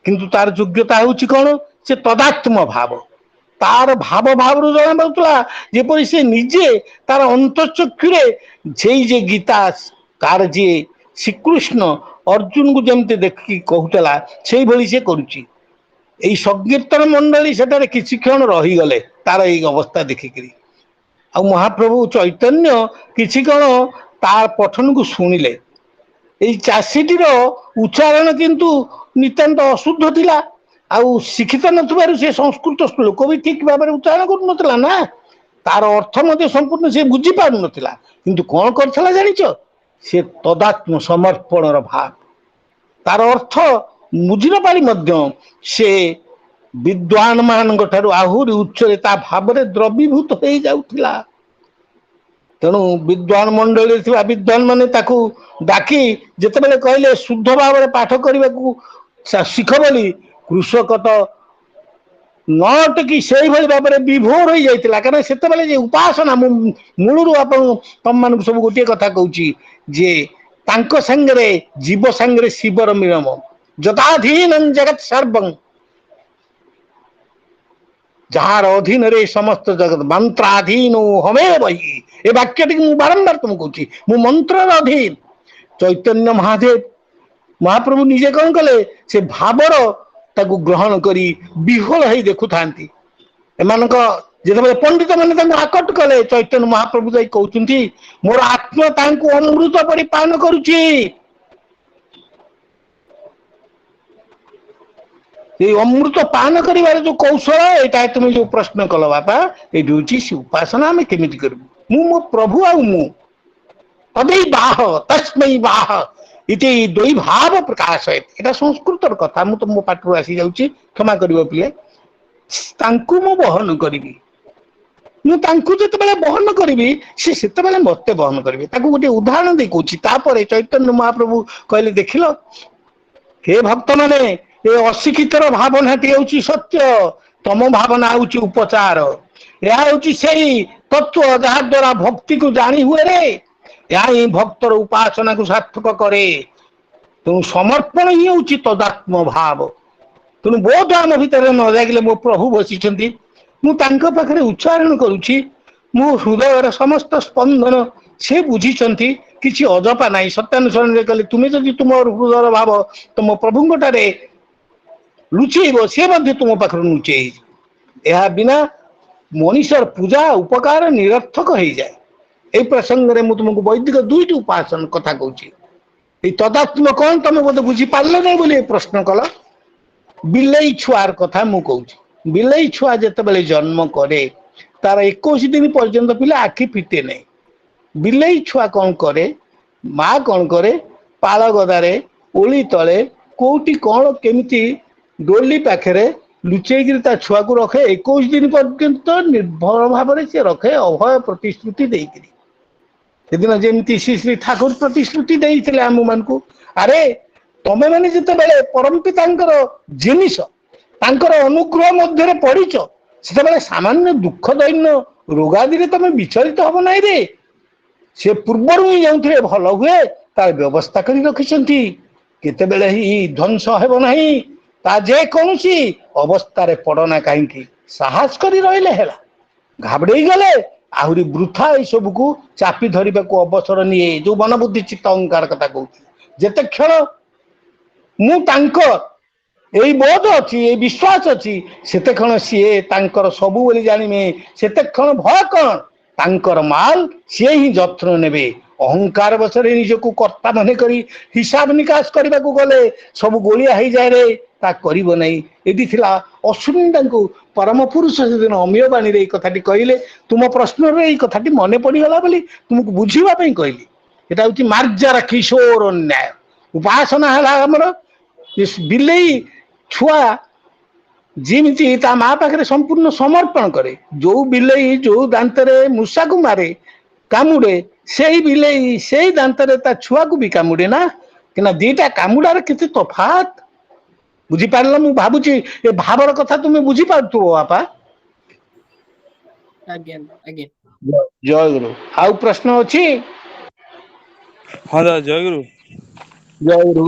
କିନ୍ତୁ ତାର ଯୋଗ୍ୟତା ହଉଛି କଣ? ସେ ତଦାତ୍ମ ଭାବ। ତାର ଭାବ ଭାବରୁ ଜଣା ପଡୁଥିଲା ଯେପରି ସେ ନିଜେ ତାର ଅନ୍ତଃଚକ୍ଷୁରେ ସେଇ ଯେ ଗୀତା ତାର ଯିଏ ଶ୍ରୀକୃଷ୍ଣ ଅର୍ଜୁନକୁ ଯେମିତି ଦେଖିକି କହୁଥିଲା ସେଇଭଳି ସେ କରୁଛି। ଏଇ ସଂକୀର୍ତ୍ତନ ମଣ୍ଡଳୀ ସେଠାରେ କିଛି କ୍ଷଣ ରହିଗଲେ ତାର ଏଇ ଅବସ୍ଥା ଦେଖିକିରି। ଆଉ ମହାପ୍ରଭୁ ଚୈତନ୍ୟ କିଛି କଣ ତା ପଠନକୁ ଶୁଣିଲେ। ଏଇ ଚାଷୀଟିର ଉଚ୍ଚାରଣ କିନ୍ତୁ ନିତାନ୍ତ ଅଶୁଦ୍ଧ ଥିଲା। ଆଉ ଶିକ୍ଷିତ ନଥିବାରୁ ସେ ସଂସ୍କୃତ ଶ୍ଳୋକ ବି ଠିକ ଭାବରେ ଉଚ୍ଚାରଣ କରୁନଥିଲା ନା। ତାର ଅର୍ଥ ମଧ୍ୟ ସମ୍ପୂର୍ଣ୍ଣ ସେ ବୁଝି ପାରୁନଥିଲା। କିନ୍ତୁ କଣ କରିଥିଲା ଜାଣିଛ? ସେ ତଦାତ୍ମ ସମର୍ପଣର ଭାବ। ତାର ଅର୍ଥ ବୁଝି ନ ପାରି ମଧ୍ୟ ସେ ବିଦ୍ୱାନ ମାନଙ୍କ ଠାରୁ ଆହୁରି ଉଚ୍ଚରେ ତା ଭାବରେ ଦ୍ରବୀଭୂତ ହେଇଯାଉଥିଲା। ତେଣୁ ବିଦ୍ୱାନ ମଣ୍ଡଳୀରେ ଥିବା ବିଦ୍ୱାନ ମାନେ ତାକୁ ଡାକି ଯେତେବେଳେ କହିଲେ ଶୁଦ୍ଧ ଭାବରେ ପାଠ କରିବାକୁ ଶିଖ ବୋଲି, କୃଷକ ତ ନଅଟକି ସେଇଭଳି ଭାବରେ ବିଭୋର ହେଇଯାଇଥିଲା। କାରଣ ସେତେବେଳେ ଯେ ଉପାସନା, ମୁଁ ମୂଳରୁ ଆପଣ ତମ ମାନଙ୍କୁ ସବୁ ଗୋଟିଏ କଥା କହୁଛି ଯେ ତାଙ୍କ ସାଙ୍ଗରେ ଜୀବ ସାଙ୍ଗରେ ଶିବର ମିଳନ। ଯଦାଧୀନଂ ଜଗତ୍ ସର୍ବଂ, ଯାହାର ଅଧୀନରେ ସମସ୍ତ ଜଗତ, ମନ୍ତ୍ରାଧୀନ ହମେ ବହି। ଏ ବାକ୍ୟଟିକୁ ମୁଁ ବାରମ୍ବାର ତୁମକୁ କହୁଛି, ମୁଁ ମନ୍ତ୍ରର ଅଧୀନ। ଚୈତନ୍ୟ ମହାଦେବ ମହାପ୍ରଭୁ ନିଜେ କଣ କଲେ? ସେ ଭାବର ତାକୁ ଗ୍ରହଣ କରି ବିହୋଳ ହେଇ ଦେଖୁଥାନ୍ତି। ଏମାନଙ୍କ ଯେତେବେଳେ ପଣ୍ଡିତ ମାନେ ତାଙ୍କୁ ଆକଟ କଲେ, ଚୈତନ୍ୟ ମହାପ୍ରଭୁ ଯାଇ କହୁଛନ୍ତି ମୋର ଆତ୍ମା ତାଙ୍କୁ ଅମୃତ ପରି ପାନ କରୁଛି। ଏଇ ଅମୃତ ପାନ କରିବାର ଯୋଉ କୌଶଳ, ଏଇଟା তুমি ଯୋଉ ପ୍ରଶ୍ନ କଲ ବାପା, ଏଇଠି ହଉଛି ସେ ଉପାସନା ଆମେ କେମିତି କରିବୁ। ମୁଁ ମୋ ପ୍ରଭୁ ଆଉ ମୁଁ ତଦେଇ ବାହ ତସ୍ମୈ ବାହ ଇତି ଦ୍ୱୈ ଭାବ ପ୍ରକାଶ। ଏଇଟା ସଂସ୍କୃତର କଥା, ମୁଁ ତ ମୋ ପାଠରୁ ଆସି ଯାଉଛି, କ୍ଷମା କରିବ ପିଲେ। ତାଙ୍କୁ ମୁଁ ବହନ କରିବି। ମୁଁ ତାଙ୍କୁ ଯେତେବେଳେ ବହନ କରିବି ସେ ସେତେବେଳେ ମତେ ବହନ କରିବେ। ତାକୁ ଗୋଟେ ଉଦାହରଣ ଦେଇ କହୁଛି। ତାପରେ ଚୈତନ୍ୟ ମହାପ୍ରଭୁ କହିଲେ ଦେଖିଲ ହେ ଭକ୍ତ ମାନେ, ଏ ଅଶିକ୍ଷିତର ଭାବନାଟି ହେଉଛି ସତ୍ୟ, ତମ ଭାବନା ହଉଛି ଉପଚାର। ଏହା ହଉଛି ସେଇ ତତ୍ଵ ଯାହା ଦ୍ଵାରା ଭକ୍ତିକୁ ଜାଣି ହୁଏରେ। ଏହା ହିଁ ଭକ୍ତର ଉପାସନାକୁ ସାର୍ଥକ କରେ। ତେଣୁ ସମର୍ପଣ ହିଁ ହଉଛି ତଦାତ୍ମ ଭାବ। ତେଣୁ ବୋଧ ଆମ ଭିତରେ ନ ଜାଗିଲେ ମୋ ପ୍ରଭୁ ବସିଛନ୍ତି, ମୁଁ ତାଙ୍କ ପାଖରେ ଉଚ୍ଚାରଣ କରୁଛି, ମୋ ହୃଦୟର ସମସ୍ତ ସ୍ପନ୍ଦନ ସେ ବୁଝିଛନ୍ତି, କିଛି ଅଜପା ନାହିଁ। ସତ୍ୟାନୁସରଣରେ କହିଲେ ତୁମେ ଯଦି ତୁମ ହୃଦୟର ଭାବ ତମ ପ୍ରଭୁଙ୍କଠାରେ ଲୁଚେଇବ, ସେ ମଧ୍ୟ ତୁମ ପାଖରୁ ଲୁଚେଇ। ଏହା ବିନା ମଣିଷର ପୂଜା ଉପକାର ନିରର୍ଥକ ହେଇଯାଏ। ଏଇ ପ୍ରସଙ୍ଗରେ ମୁଁ ତୁମକୁ ବୈଦିକ ଦୁଇଟି ଉପାସନ କଥା କହୁଛି। ଏଇ ତଦାତ୍ମ କଣ ତମେ ବୋଧେ ବୁଝିପାରିଲ ନାହିଁ ବୋଲି ପ୍ରଶ୍ନ କଲ। ବିଲେଇ ଛୁଆର କଥା ମୁଁ କହୁଛି। ବିଲେଇ ଛୁଆ ଯେତେବେଳେ ଜନ୍ମ କରେ ତାର 21 ଦିନ ପର୍ଯ୍ୟନ୍ତ ପିଲା ଆଖି ଫିଟେ ନାହିଁ। ବିଲେଇ ଛୁଆ କଣ କରେ, ମା କଣ କରେ, ପାଳ ଗଦାରେ ଓଳି ତଳେ କୋଉଠି କଣ କେମିତି ଡୋଲି ପାଖରେ ଲୁଚେଇକିରି ତା ଛୁଆକୁ ରଖେ। 21 ଦିନ ପର୍ଯ୍ୟନ୍ତ ନିର୍ଭର ଭାବରେ ସେ ରଖେ, ଅଭୟ ପ୍ରତିଶ୍ରୁତି ଦେଇକିରି। ସେଦିନ ଯେମିତି ଶ୍ରୀ ଶ୍ରୀ ଠାକୁର ପ୍ରତିଶ୍ରୁତି ଦେଇଥିଲେ ଆମ ମାନଙ୍କୁ, ଆରେ ତମେ ମାନେ ଯେତେବେଳେ ପରମ ପିତାଙ୍କର ଜିନିଷ, ତାଙ୍କର ଅନୁଗ୍ରହ ମଧ୍ୟରେ ପଡ଼ିଛ, ସେତେବେଳେ ସାମାନ୍ୟ ଦୁଃଖ ଦୈନ୍ୟ ରୋଗାଦିରେ ତମେ ବିଚଳିତ ହବ ନାହିଁ ରେ। ସେ ପୂର୍ବରୁ ହିଁ ଯେଉଁଥିରେ ଭଲ ହୁଏ ତାର ବ୍ୟବସ୍ଥା କରି ରଖିଛନ୍ତି। କେତେବେଳେ ହିଁ ଧ୍ୱଂସ ହେବ ନାହିଁ, ତା ଯେକୌଣସି ଅବସ୍ଥାରେ ପଡନା କାହିଁକି ସାହସ କରି ରହିଲେ ହେଲା। ଘାବଡେଇ ଗଲେ ଆହୁରି ବୃଥା ଏଇ ସବୁକୁ ଚାପି ଧରିବାକୁ ଅବସର ନିଏ। ଯୋଉ ମନବୁଦ୍ଧି ଚିତ୍ତ ଅହଙ୍କାର କଥା କହୁଛି, ଯେତେ କ୍ଷଣ ମୁଁ ତାଙ୍କ ଏଇ ବୋଧ ଅଛି, ଏଇ ବିଶ୍ୱାସ ଅଛି, ସେତେକ୍ଷଣ ସିଏ ତାଙ୍କର ସବୁ ବୋଲି ଜାଣିମେ। ସେତେକ୍ଷଣ ଭୟ କଣ? ତାଙ୍କର ମାଲ ସିଏ ହିଁ ଯତ୍ନ ନେବେ। ଅହଙ୍କାର ବଶରେ ନିଜକୁ କର୍ତ୍ତା ମନେ କରି ହିସାବ ନିକାଶ କରିବାକୁ ଗଲେ ସବୁ ଗୋଳିଆ ହେଇଯାଏ ରେ, ତା କରିବ ନାହିଁ। ଏଠି ଥିଲା ଅସୁନିନ୍ଦାଙ୍କୁ ପରମ ପୁରୁଷ ସେଦିନ ଅମୀୟ ବାଣୀରେ ଏଇ କଥାଟି କହିଲେ। ତୁମ ପ୍ରଶ୍ନରେ ଏଇ କଥାଟି ମନେ ପଡିଗଲା ବୋଲି ତୁମକୁ ବୁଝିବା ପାଇଁ କହିଲି। ଏଟା ହଉଛି ମାର୍ଜାର କିଶୋର ନ୍ୟାୟ। ଉପାସନା ହେଲା ଆମର ବିଲେଇ ଛୁଆ ଯେମିତି ତା ମା ପାଖରେ ସମ୍ପୂର୍ଣ୍ଣ ସମର୍ପଣ କରେ। ଯୋଉ ବିଲେଇ ଯୋଉ ଦାନ୍ତରେ ମୂଷାକୁ ମାରେ, କାମୁଡେ, ସେଇ ବିଲେଇ ସେଇ ଦାନ୍ତରେ ତା ଛୁଆକୁ ବି କାମୁଡେ ନା। କିନା ଦିଟା କାମୁଡାରେ କିଛି ତଫାତ। ବୁଝିପାରିଲ? ମୁଁ ଭାବୁଛି ଏ ଭାବର କଥା ତୁମେ ବୁଝିପାରୁଥିବ ବାପା। ଆଜ୍ଞା ଆଜ୍ଞା। ଜୟଗୁରୁ। ଆଉ ପ୍ରଶ୍ନ ଅଛି? ହଁ ଦାଦା ଜୟଗୁରୁ। ଜୟଗୁରୁ।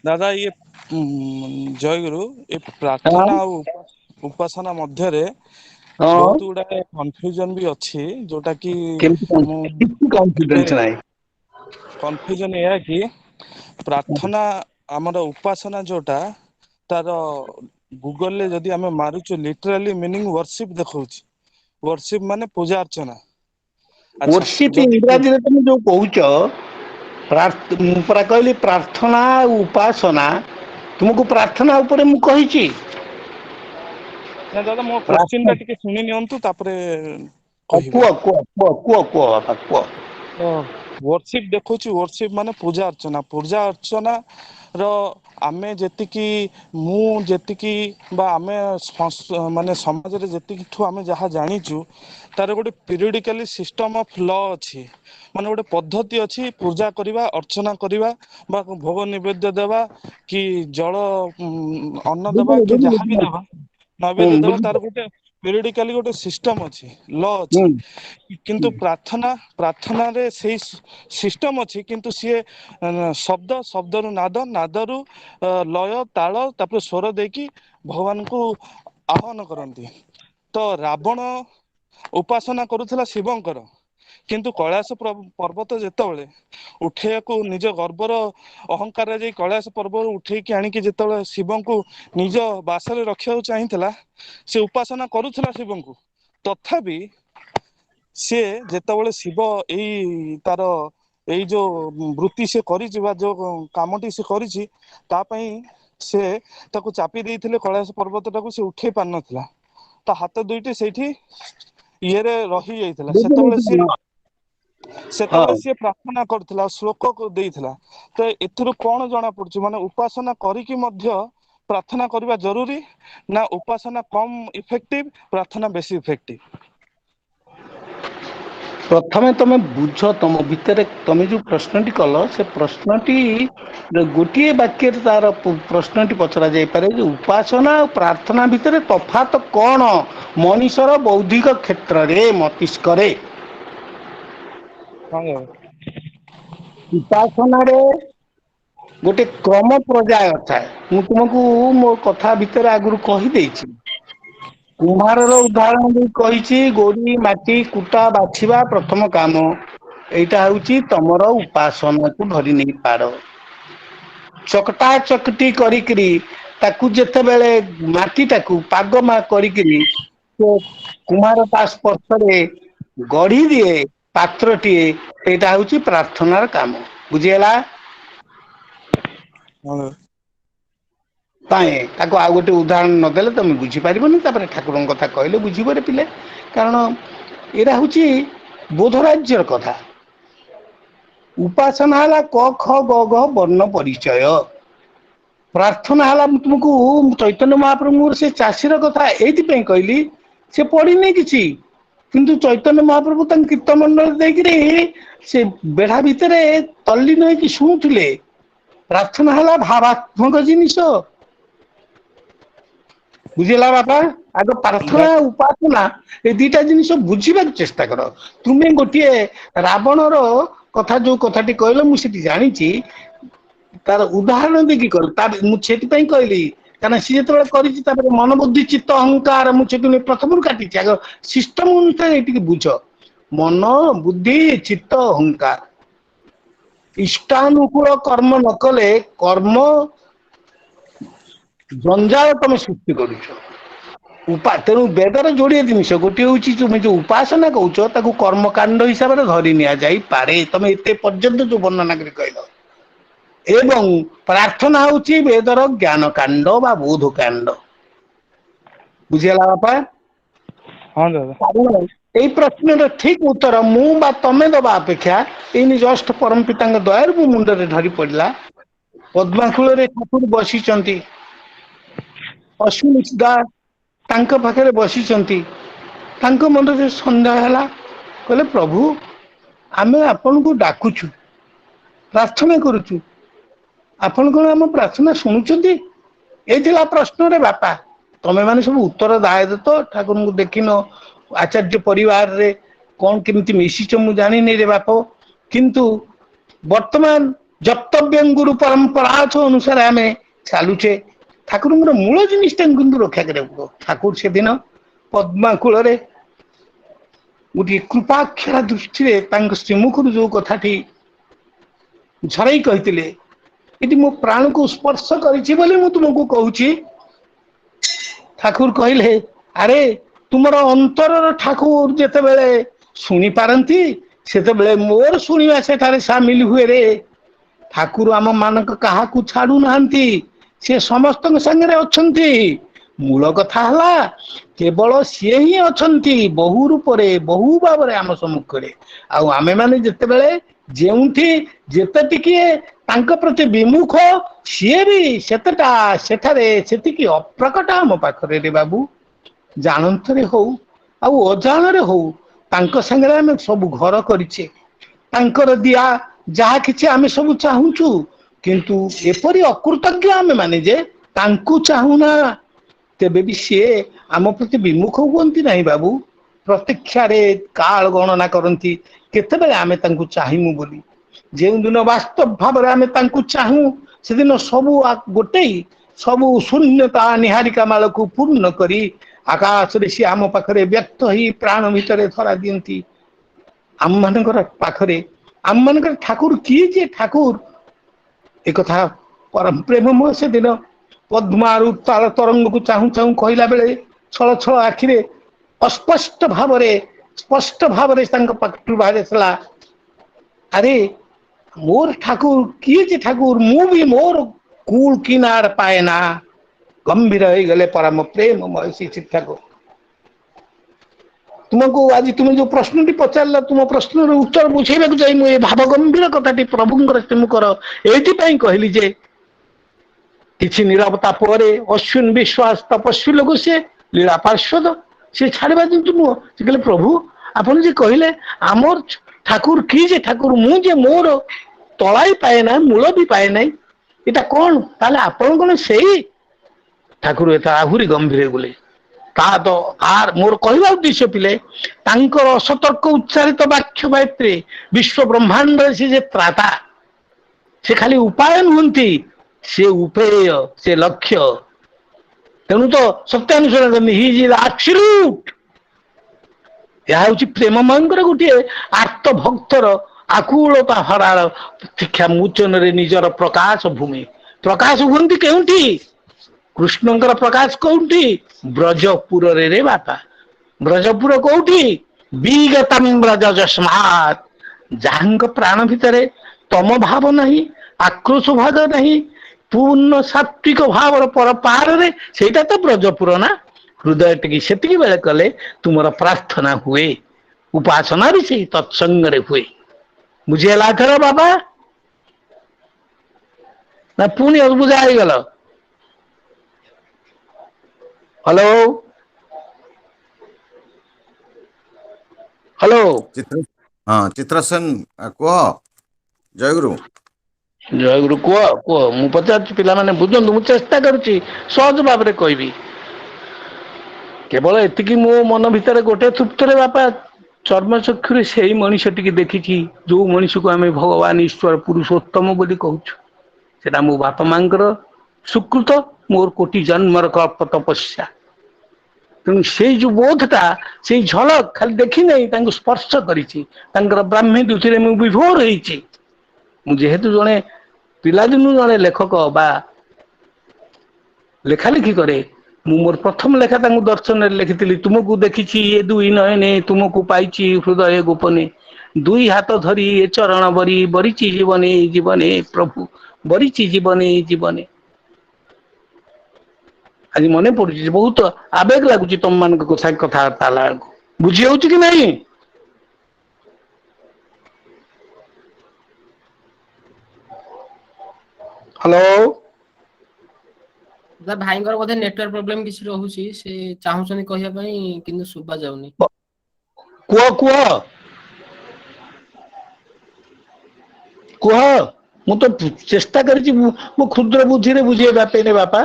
ଦାଦା ଇଏ ଜୟଗୁରୁ, ଏ ହଁ ପ୍ରାର୍ଥନା ଆଉ ଉପାସନା ମଧ୍ୟରେ ହଁ ବହୁତ ଗୁଡାଏ କନଫ୍ୟୁଜନ ବି ଅଛି, ଯୋଉଟା କି କେମିତି ମୁଁ କିଛି ଏବେ କନଫିଡେନ୍ସ ନାହିଁ। କନଫ୍ୟୁଜନ ଏହା କି ପ୍ରାର୍ଥନା ଆମର ଉପାସନା ଯୋଉଟା ତାର ଗୁଗଲରେ ଯଦି ଆମେ ମାରୁଛୁ ଲିଟରାଲି ମିନିଂ ୱର୍ସିପ ଦେଖଉଛି। ୱର୍ସିପ ମାନେ ପୂଜା ଅର୍ଚ୍ଚନା। ଆଚ୍ଛା ୱର୍ସିପ ଯଦି ଇଂରାଜୀରେ ତମେ ଯୋଉ କହୁଛ, ମୁଁ ପରା କହିଲି ପ୍ରାର୍ଥନା ଆଉ ଉପାସନା। ତୁମକୁ ପ୍ରାର୍ଥନା ଉପରେ ମୁଁ କହିଛି। ନାଇଁ ଦାଦା ମୋ କୋଶ୍ଚିନ୍ ପ୍ରାର୍ଥନା ଟା ଟିକେ ଶୁଣି ନିଅନ୍ତୁ, ତାପରେ କହିବେ। କୁହ କୁହ କୁହ କୁହ କୁହ ବାପା କୁହ। ତ ୱର୍ସିପ ଦେଖଉଛି, ୱର୍ସିପ ମାନେ ପୂଜା ଅର୍ଚ୍ଚନା। ପୂଜା ଅର୍ଚ୍ଚନା ର ଆମେ ଯେତିକି, ମୁଁ ଯେତିକି ବା ଆମେ ମାନେ ସମାଜରେ ଯେତିକିଠୁ ଆମେ ଯାହା ଜାଣିଛୁ, ତାର ଗୋଟେ ପିରିୟଡିକାଲି ସିଷ୍ଟମ ଅଫ ଲ ଅଛି। ମାନେ ଗୋଟେ ପଦ୍ଧତି ଅଛି ପୂଜା କରିବା, ଅର୍ଚ୍ଚନା କରିବା, ବା ଭୋଗ ନିବେଦ୍ୟ ଦେବା, କି ଜଳ ଅନ୍ନ ଦେବା, ବୁଝିଲି କି ବୁଝିଲି ଯାହାବି ଦେବା, ନୈବେଦ୍ୟ ଦେବା, ବୁଝିଲି। ତାର ଗୋଟେ ପିରିୟଡିକାଲି ଗୋଟେ ସିଷ୍ଟମ ଅଛି, ଲ ଅଛି। ହୁଁ କିନ୍ତୁ ପ୍ରାର୍ଥନାରେ ସେଇ ସିଷ୍ଟମ ଅଛି, କିନ୍ତୁ ସିଏ ଶବ୍ଦରୁ ନାଦ, ନାଦରୁ ଲୟ, ତାଳ, ତାପରେ ସ୍ୱର ଦେଇକି ଭଗବାନଙ୍କୁ ଆହ୍ୱାନ କରନ୍ତି। ତ ରାବଣ ଉପାସନା କରୁଥିଲା ଶିବଙ୍କର, କିନ୍ତୁ କୈଳାସ ପର୍ବତ ଯେତେବେଳେ ଉଠେଇବାକୁ ନିଜ ଗର୍ବର ଅହଙ୍କାରରେ ଯାଇ କୈଳାସ ପର୍ବରୁ ଉଠେଇକି ଆଣିକି ଯେତେବେଳେ ଶିବଙ୍କୁ ନିଜ ବାସରେ ରଖିବାକୁ ଚାହିଁଥିଲା, ସେ ଉପାସନା କରୁଥିଲା ଶିବଙ୍କୁ। ତଥାପି ସିଏ ଯେତେବେଳେ ଶିବ ତାର ଏଇ ଯୋଉ ବୃତ୍ତି ସେ କରିଛି, ବା ଯୋଉ କାମଟି ସେ କରିଛି, ତା ପାଇଁ ସେ ତାକୁ ଚାପି ଦେଇଥିଲେ କୈଳାସ ପର୍ବତ ଟାକୁ, ସେ ଉଠେଇ ପାରିନଥିଲା। ତା ହାତ ଦୁଇଟି ସେଇଠି ଇଏରେ ରହି ଯାଇଥିଲା। ବୁଝିଲି। ସେତେବେଳେ ହଁ ସିଏ ପ୍ରାର୍ଥନା କରୁଥିଲା, ଶ୍ଲୋକ ଦେଇଥିଲା। ତ ଏଥିରୁ କଣ ଜଣା ପଡୁଛି, ମାନେ ଉପାସନା କରିକି ମଧ୍ୟ ପ୍ରାର୍ଥନା କରିବା ଜରୁରୀ, ନା ଉପାସନା କମ ଇଫେକ୍ଟିଭ, ପ୍ରାର୍ଥନା ବେଶୀ ଇଫେକ୍ଟିଭ? ପ୍ରଥମେ ତମେ ବୁଝ, ତମ ଭିତରେ ତମେ ଯୋଉ ପ୍ରଶ୍ନଟି କଲ, ସେ ପ୍ରଶ୍ନଟି ଗୋଟିଏ ବାକ୍ୟରେ ତାର ପ୍ରଶ୍ନଟି ପଚରା ଯାଇପାରେ ଯେ ଉପାସନା ଆଉ ପ୍ରାର୍ଥନା ଭିତରେ ତଫାତ କଣ ମଣିଷର ବୌଦ୍ଧିକ କ୍ଷେତ୍ରରେ, ମସ୍ତିଷ୍କରେ। ହଁ। ଉପାସନାରେ ଗୋଟେ କ୍ରମ ପର୍ଯ୍ୟାୟ ଥାଏ। ମୁଁ ତୁମକୁ ମୋ କଥା ଭିତରେ ଆଗରୁ କହିଦେଇଛି। କୁମ୍ଭାରର ଉଦାହରଣ ଦେଇ କହିଛି, ଗୋଡି ମାଟି କୁଟା ବାଛିବା ପ୍ରଥମ କାମ। ଏଇଟା ହଉଛି ତମର ଉପାସନାକୁ ଧରି ନେଇ ପାର। ଚକଟା ଚକଟି କରିକିରି ତାକୁ ଯେତେବେଳେ ମାଟିଟାକୁ ପାଗ କରିକିରି ସେ କୁମ୍ଭାର ତା ସ୍ପର୍ଶରେ ଗଢି ଦିଏ ପାତ୍ରଟିଏ, ସେଇଟା ହଉଛି ପ୍ରାର୍ଥନାର କାମ। ବୁଝିହେଲା? ହଁ। କାଇଁ ତାକୁ ଆଉ ଗୋଟେ ଉଦାହରଣ ନଦେଲେ ତମେ ବୁଝିପାରିବନି। ତାପରେ ଠାକୁରଙ୍କ କଥା କହିଲେ ବୁଝିବରେ ପିଲେ। କାରଣ ଏଇଟା ହଉଛି ବୋଧ ରାଜ୍ୟର କଥା। ଉପାସନା ହେଲା କ ଖ ଗ ଘ ବର୍ଣ୍ଣ ପରିଚୟ। ପ୍ରାର୍ଥନା ହେଲା, ମୁଁ ତୁମକୁ ଚୈତନ୍ୟ ମହାପ୍ରଭୁଙ୍କର ସେ ଚାଷୀର କଥା ଏଇଥିପାଇଁ କହିଲି, ସେ ପଢିନି କିଛି, କିନ୍ତୁ ଚୈତନ୍ୟ ମହାପ୍ରଭୁ ତାଙ୍କ କୀର୍ତ୍ତମଣ୍ଡଳ ଦେଇକିରି ସେ ବେଢା ଭିତରେ ତଲ୍ଲୀନ ହେଇକି ଶୁଣୁଥିଲେ। ପ୍ରାର୍ଥନା ହେଲା ଭାବାତ୍ମକ ଜିନିଷ। ବୁଝିଲା ବାପା ଆଗ ପ୍ରାର୍ଥନା ଉପାସନା ଏ ଦିଟା ଜିନିଷ ବୁଝିବାକୁ ଚେଷ୍ଟା କର। ତୁମେ ଗୋଟିଏ ରାବଣର କଥା ଯୋଉ କଥାଟି କହିଲ ମୁଁ ସେଠି ଜାଣିଛି ତାର ଉଦାହରଣ ଦେଇକି କର ମୁଁ ସେଥିପାଇଁ କହିଲି କାରଣ ସିଏ ଯେତେବେଳେ କରିଛି ତାପରେ ମନ ବୁଦ୍ଧି ଚିତ୍ତ ଅହଙ୍କାର ମୁଁ ସେଠୁ ପ୍ରଥମରୁ କାଟିଛି ଆଗ ସିଷ୍ଟମ ଅନୁସାରେ ଟିକେ ବୁଝ ମନ ବୁଦ୍ଧି ଚିତ୍ତ ଅହଙ୍କାର ଇଷ୍ଟାନୁକୂଳ କର୍ମ ନ କଲେ କର୍ମ ଜଞ୍ଜାଳ ତମେ ସୃଷ୍ଟି କରୁଛ। ତେଣୁ ବେଦର ଯୋଡିଏ ଜିନିଷ ଗୋଟିଏ ହଉଛି ତୁମେ ଯୋଉ ଉପାସନା କହୁଛ ତାକୁ କର୍ମକାଣ୍ଡ ହିସାବରେ ଧରି ନିଆଯାଇପାରେ ତମେ ଏତେ ପର୍ଯ୍ୟନ୍ତ ଯୋଉ ବର୍ଣ୍ଣନା କରି କହିଲ ଏବଂ ପ୍ରାର୍ଥନା ହଉଛି ବେଦର ଜ୍ଞାନ କାଣ୍ଡ ବା ବୋଧ କାଣ୍ଡ। ବୁଝିହେଲା ବାପା। ହଁ ଦାଦା। ଏଇ ପ୍ରଶ୍ନର ଠିକ ଉତ୍ତର ମୁଁ ବା ତମେ ଦବା ଅପେକ୍ଷା ଏଇନି ଜଷ୍ଟ ପରମ ପିତାଙ୍କ ଦୟାରୁ ମୋ ମୁଣ୍ଡରେ ଧରି ପଡିଲା। ପଦ୍ମାକୁଳରେ ଠାକୁର ବସିଛନ୍ତି ଅଶ୍ୱିନୀ ଦାସ ତାଙ୍କ ପାଖରେ ବସିଛନ୍ତି ତାଙ୍କ ମନରେ ସନ୍ଦେହ ହେଲା କହିଲେ ପ୍ରଭୁ ଆମେ ଆପଣଙ୍କୁ ଡାକୁଛୁ ପ୍ରାର୍ଥନା କରୁଛୁ ଆପଣ କଣ ଆମ ପ୍ରାର୍ଥନା ଶୁଣୁଛନ୍ତି? ଏଇଥିଲା ପ୍ରଶ୍ନରେ ବାପା ତମେ ମାନେ ସବୁ ଉତ୍ତର ଦାୟ ତ ଠାକୁରଙ୍କୁ ଦେଖିନ ଆଚାର୍ଯ୍ୟ ପରିବାରରେ କଣ କେମିତି ମିଶିଛ ମୁଁ ଜାଣିନି ରେ ବାପ କିନ୍ତୁ ବର୍ତ୍ତମାନ ଜପ୍ତବ୍ୟଂ ଗୁରୁ ପରମ୍ପରାଥ ଅନୁସାରେ ଆମେ ଚାଲୁଛେ ଠାକୁରଙ୍କର ମୂଳ ଜିନିଷ ଟାକୁ କିନ୍ତୁ ରକ୍ଷା କରିବାକୁ ଠାକୁର ସେଦିନ ପଦ୍ମା କୂଳରେ ଗୋଟିଏ କୃପାକ୍ଷରା ଦୃଷ୍ଟିରେ ତାଙ୍କ ଶ୍ରୀମୁଖରୁ ଯୋଉ କଥାଟି ଝରେଇ କହିଥିଲେ ଏଠି ମୋ ପ୍ରାଣକୁ ସ୍ପର୍ଶ କରିଛି ବୋଲି ମୁଁ ତୁମକୁ କହୁଛି। ଠାକୁର କହିଲେ ଆରେ ତୁମର ଅନ୍ତରର ଠାକୁର ଯେତେବେଳେ ଶୁଣି ପାରନ୍ତି ସେତେବେଳେ ମୋର ଶୁଣିବା ସେଠାରେ ସାମିଲ ହୁଏରେ। ଠାକୁର ଆମ ମାନଙ୍କ କାହାକୁ ଛାଡୁନାହାନ୍ତି ସେ ସମସ୍ତଙ୍କ ସାଙ୍ଗରେ ଅଛନ୍ତି। ମୂଳ କଥା ହେଲା କେବଳ ସିଏ ହିଁ ଅଛନ୍ତି ବହୁ ରୂପରେ ବହୁ ଭାବରେ ଆମ ସମ୍ମୁଖରେ ଆଉ ଆମେମାନେ ଯେତେବେଳେ ଯେଉଁଠି ଯେତେ ଟିକିଏ ତାଙ୍କ ପ୍ରତି ବିମୁଖ ସିଏ ବି ସେତେଟା ସେଠାରେ ସେତିକି ଅପ୍ରକଟ ଆମ ପାଖରେ ରେ ବାବୁ ଜାଣନ୍ତରେ ହଉ ଆଉ ଅଜାଣରେ ହଉ ତାଙ୍କ ସାଙ୍ଗରେ ଆମେ ସବୁ ଘର କରିଛେ ତାଙ୍କର ଦିଆ ଯାହା କିଛି ଆମେ ସବୁ ଚାହୁଁଛୁ କିନ୍ତୁ ଏପରି ଅକୃତଜ୍ଞ ଆମେ ମାନେ ଯେ ତାଙ୍କୁ ଚାହୁଁନା ତେବେ ବି ସିଏ ଆମ ପ୍ରତି ବିମୁଖ ହୁଅନ୍ତି ନାହିଁ ବାବୁ ପ୍ରତୀକ୍ଷାରେ କାଳ ଗଣନା କରନ୍ତି କେତେବେଳେ ଆମେ ତାଙ୍କୁ ଚାହିଁମୁ ବୋଲି ଯେଉଁ ଦିନ ବାସ୍ତବ ଭାବରେ ଆମେ ତାଙ୍କୁ ଚାହୁଁ ସେଦିନ ସବୁ ଗୋଟେଇ ସବୁ ଶୂନ୍ୟତା ନିହାରିକା ମାଳକୁ ପୂର୍ଣ୍ଣ କରି ଆକାଶରେ ସିଏ ଆମ ପାଖରେ ବ୍ୟକ୍ତ ହେଇ ପ୍ରାଣ ଭିତରେ ଧରା ଦିଅନ୍ତି। ଆମ ମାନଙ୍କର ପାଖରେ ଆମ ମାନଙ୍କର ଠାକୁର କିଏ ଯେ ଠାକୁର ଏକଥା ପରମ ପ୍ରେମମୟ ସେଦିନ ପଦ୍ମାରୁ ତାଳ ତରଙ୍ଗକୁ ଚାହୁଁ ଚାହୁଁ କହିଲା ବେଳେ ଛଳ ଛଳ ଆଖିରେ ଅସ୍ପଷ୍ଟ ଭାବରେ ସ୍ପଷ୍ଟ ଭାବରେ ତାଙ୍କ ପାଖରୁ ବାହାରିଥିଲା ଆରେ ମୋର ଠାକୁର କିଏ ଯେ ଠାକୁର ମୁଁ ବି ମୋର କୁଳ କିନାର ପାଏନା ଗମ୍ଭୀର ହେଇଗଲେ ପରମ ପ୍ରେମମୟ ଶ୍ରୀ ଠାକୁର। ତୁମକୁ ଆଜି ତୁମେ ଯୋଉ ପ୍ରଶ୍ନଟି ପଚାରିଲ ତୁମ ପ୍ରଶ୍ନର ଉତ୍ତର ବୁଝେଇବାକୁ ଯାଇ ମୁଁ ଏ ଭାବ ଗମ୍ଭୀର କଥାଟି ପ୍ରଭୁଙ୍କର ଶ୍ରୀମୁଖର ଏଇଥିପାଇଁ କହିଲି ଯେ କିଛି ନିରବତା ପରେ ଅଶ୍ୱିନ ବିଶ୍ୱାସ ତପସ୍ୱୀ ଲୋକ ସିଏ ଲୀଳା ପାର୍ଶ୍ୱଦ ସିଏ ଛାଡିବା ଜିନିଷ ନୁହଁ ସେ କହିଲେ ପ୍ରଭୁ ଆପଣ ଯେ କହିଲେ ଆମର ଠାକୁର କି ଯେ ଠାକୁର ମୁଁ ଯେ ମୋର ତଳାଇ ପାଏ ନା ମୂଳ ବି ପାଏ ନାହିଁ ଏଇଟା କଣ ତାହେଲେ ଆପଣ କଣ ସେଇ ଠାକୁର ଏଟା ଆହୁରି ଗମ୍ଭୀର ଗଲେ ତା ତ ଆର ମୋର କହିବା ଉଦ୍ଦେଶ୍ୟ ପିଲେ ତାଙ୍କର ଅସତର୍କ ଉଚ୍ଚାରିତ ବାକ୍ୟ ବାକ୍ୟରେ ବିଶ୍ଵ ବ୍ରହ୍ମାଣ୍ଡରେ ସେ ଯେ ତ୍ରାତା ସେ ଖାଲି ଉପାୟ ନୁହନ୍ତି ସେ ଉପେୟ ସେ ଲକ୍ଷ୍ୟ ତେଣୁ ତ ସତ୍ୟାନୁସରଣ କରନ୍ତି ହି ଇଜ ଆବସଲ୍ୟୁଟ। ଏହା ହଉଛି ପ୍ରେମମୟଙ୍କର ଗୋଟିଏ ଆର୍ତ ଭକ୍ତର ଆକୁଳତା ହରାଳ ଶିକ୍ଷା ମୋଚନରେ ନିଜର ପ୍ରକାଶ ଭୂମି ପ୍ରକାଶ ହୁଅନ୍ତି କେଉଁଠି କୃଷ୍ଣଙ୍କର ପ୍ରକାଶ କୋଉଠି ବ୍ରଜପୁରରେ ରେ ବାପା ବ୍ରଜପୁର କୋଉଠି ବିଗତମ୍ ବ୍ରଜ ଯସ୍ମାତ୍ ଯାହାଙ୍କ ପ୍ରାଣ ଭିତରେ ତମ ଭାବ ନାହିଁ ଆକ୍ରୋଶ ଭାଗ ନାହିଁ ପୂର୍ଣ୍ଣ ସାତ୍ଵିକ ଭାବର ପର ପାରରେ ସେଇଟା ତ ବ୍ରଜପୁର ନା ହୃଦୟ ଟିକି ସେତିକି ବେଳେ କଲେ ତୁମର ପ୍ରାର୍ଥନା ହୁଏ ଉପାସନା ବି ସେଇ ତତ୍ସଙ୍ଗରେ ହୁଏ। ବୁଝିହେଲା ଏଥର ବାବା ନା ପୁଣି ଅବୁଝା ହେଇଗଲ? ହ୍ୟାଲୋ ହ୍ୟାଲୋ ଚିତ୍ର ହଁ ଚିତ୍ରସେନ କୁହ ଜୟଗୁରୁ। ଜୟଗୁରୁ କୁହ କୁହ ମୁଁ ପଚାରୁଛି ପିଲାମାନେ ବୁଝନ୍ତୁ ମୁଁ ଚେଷ୍ଟା କରୁଛି ସହଜ ଭାବରେ କହିବି केवल एतिकी मो मन भितर गोटे तृप्त रे बापा चर्मचक्षुरे सेई मनीष टिके देखिछि जो मनीष को आमे भगवान ईश्वर पुरुषोत्तम बोली कहूछु सेटा मो बापा मांकर सुकृत मोर कोटि जन्मर कल्प तपस्या तेणु से जो बोधटा से झलक खाली देखी नहीं तांको स्पर्श करिछि तांकर ब्राह्मी दुथिरे मु विभोर होईछि मु जेहेतु जने पिलादिनु जने लेखक बा लेखा लिखि करे मु मोर प्रथम लेखा तांको दर्शन लिखिथिली तुमको देखिछि ये दुई नयने तुमको पाइछि हृदय गोपने दुई हाथ धरी ए चरण बरी बरिछि जीवने जीवने प्रभु बरिछि जीवने जीवने आज मने पड़ुछि बहुत आवेग लागुछि तुम मान को कथा ताला बुझी होउछि कि नहीं हेलो भाईଙ୍କର ବୋଧେ ନେଟୱାର୍କ ପ୍ରୋବ୍ଲେମ କିଛି ରହୁଛି ସେ ଚାହୁଁଛନ୍ତି କହିବା ପାଇଁ କିନ୍ତୁ ଶୁଭା ଯାଉନି କୁହ କୁହ କୁହ ମୁଁ ତ ଚେଷ୍ଟା କରିଛି ମୁଁ କ୍ଷୁଦ୍ର ବୁଦ୍ଧିରେ ବୁଝେଇବା ପାଇଁ ରେ ବାପା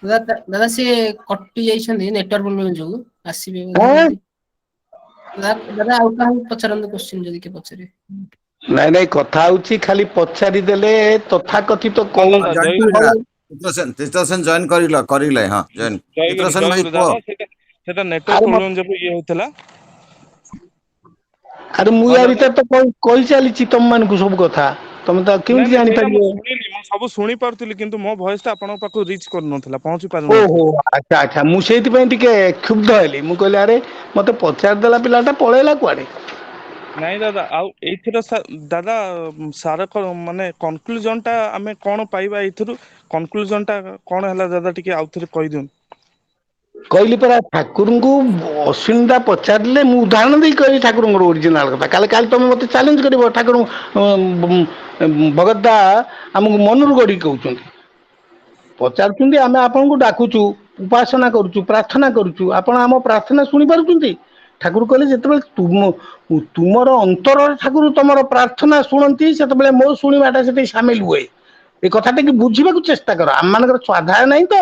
ଦାଦା ସେ କଟି ଯାଇଛନ୍ତି ନେଟୱାର୍କ ପ୍ରୋବ୍ଲେମ ଯୋଗୁ ଆସିବେ ଦାଦା ଆଉ କାହାକୁ ପଚାରନ୍ତୁ କ୍ୱେଶ୍ଚିନ୍ ଯଦି କିଏ ପଚାରେ ନାଇଁ ନାଇଁ କଥା ହଉଛି ଖାଲି ପଚାରି ଦେଲେ ତଥାକଥିତ କୋଉ ଚିତ୍ରସେନ ଜଏନ କରିଲେ ହଁ ଜଏନ ଚିତ୍ରସେନ ଭାଇ ସେଟା ନେଟୱାର୍କ ପ୍ରୋବ୍ଲେମ ଯୋଗୁ ଇଏ ହେଇଥିଲା ଆରେ ମୁଁ ୟା ଭିତରେ ତ କହି ଚାଲିଛି ତମ ମାନଙ୍କୁ ସବୁ କଥା ତମେ ତ କେମିତି ଜାଣିପାରିବ ମୁଁ ସବୁ ଶୁଣି ପାରୁଥିଲି କିନ୍ତୁ ମୋ ଭଏସ ଟା ଆପଣଙ୍କ ପାଖକୁ ରିଚ୍ କରୁନଥିଲା ପହଞ୍ଚି ପାରୁନଥିଲା ଓହୋ ଆଚ୍ଛା ଆଚ୍ଛା ମୁଁ ସେଇଥିପାଇଁ ଟିକେ କ୍ଷୁବ୍ଧ ହେଲି ମୁଁ କହିଲି ଆରେ ମତେ ପଚାରିଦେଲା ପିଲାଟା ପଳେଇଲା କୁଆଡେ ନାଇଁ ଦାଦା ଆଉ ଏଇଥିର ଦାଦା ସାର ମାନେ କନକ୍ଲୁଜନ ଟା ଆମେ କଣ ପାଇବା ଏଇଥିରୁ କନକ୍ଲୁଜନ ଟା କଣ ହେଲା ଦାଦା ଟିକେ ଆଉଥରେ କହିଦିଅନ୍ତୁ କହିଲି ପରା ଠାକୁରଙ୍କୁ ଅଶ୍ବିନୀଟା ପଚାରିଲେ ମୁଁ ଉଦାହରଣ ଦେଇ କହିଲି ଠାକୁରଙ୍କର ଓରିଜିନାଲ କଥା କାଲି ତମେ ମତେ ଚ୍ୟାଲେଞ୍ଜ କରିବ ଠାକୁର ଭଗତଦା ଆମକୁ ମନରୁ ଗଢିକି କହୁଛନ୍ତି ପଚାରୁଛନ୍ତି ଆମେ ଆପଣଙ୍କୁ ଡାକୁଛୁ ଉପାସନା କରୁଛୁ ପ୍ରାର୍ଥନା କରୁଛୁ ଆପଣ ଆମ ପ୍ରାର୍ଥନା ଶୁଣି ପାରୁଛନ୍ତି ଠାକୁର କହିଲେ ଯେତେବେଳେ ତୁମର ଅନ୍ତରରେ ଠାକୁର ତମର ପ୍ରାର୍ଥନା ଶୁଣନ୍ତି ସେତେବେଳେ ମୋ ଶୁଣିବାଟା ସେଠି ସାମିଲ ହୁଏ ଏ କଥାଟା କି ବୁଝିବାକୁ ଚେଷ୍ଟା କର ଆମମାନଙ୍କର ସ୍ୱାଧ୍ୟାୟ ନାହିଁ ତ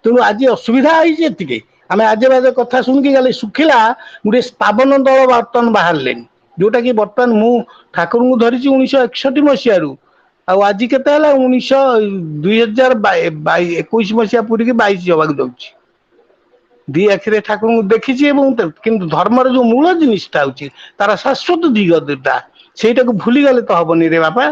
ତେଣୁ ଆଜି ଅସୁବିଧା ହେଇଛି ଏତିକି ଆମେ ଆଜେ ବାଜେ କଥା ଶୁଣିକି ଗଲେ ଶୁଖିଲା ଗୋଟେ ସ୍ଥାବନ ଦଳ ବର୍ତ୍ତମାନ ବାହାରିଲେଣି ଯୋଉଟା କି ବର୍ତ୍ତମାନ ମୁଁ ଠାକୁରଙ୍କୁ ଧରିଛି 1961 ମସିହାରୁ ଆଉ ଆଜି କେତେ ହେଲା 2021 ମସିହା ପୁରିକି 22 ହେବାକୁ ଯାଉଛି ଦି ଆଖିରେ ଠାକୁରଙ୍କୁ ଦେଖିଛି ଏବଂ କିନ୍ତୁ ଧର୍ମର ଯୋଉ ମୂଳ ଜିନିଷଟା ହଉଛି ତାର ଶାଶ୍ୱତ ଦିଗଟା ସେଇଟାକୁ ଭୁଲିଗଲେ ତ ହବନି ରେ ବାପା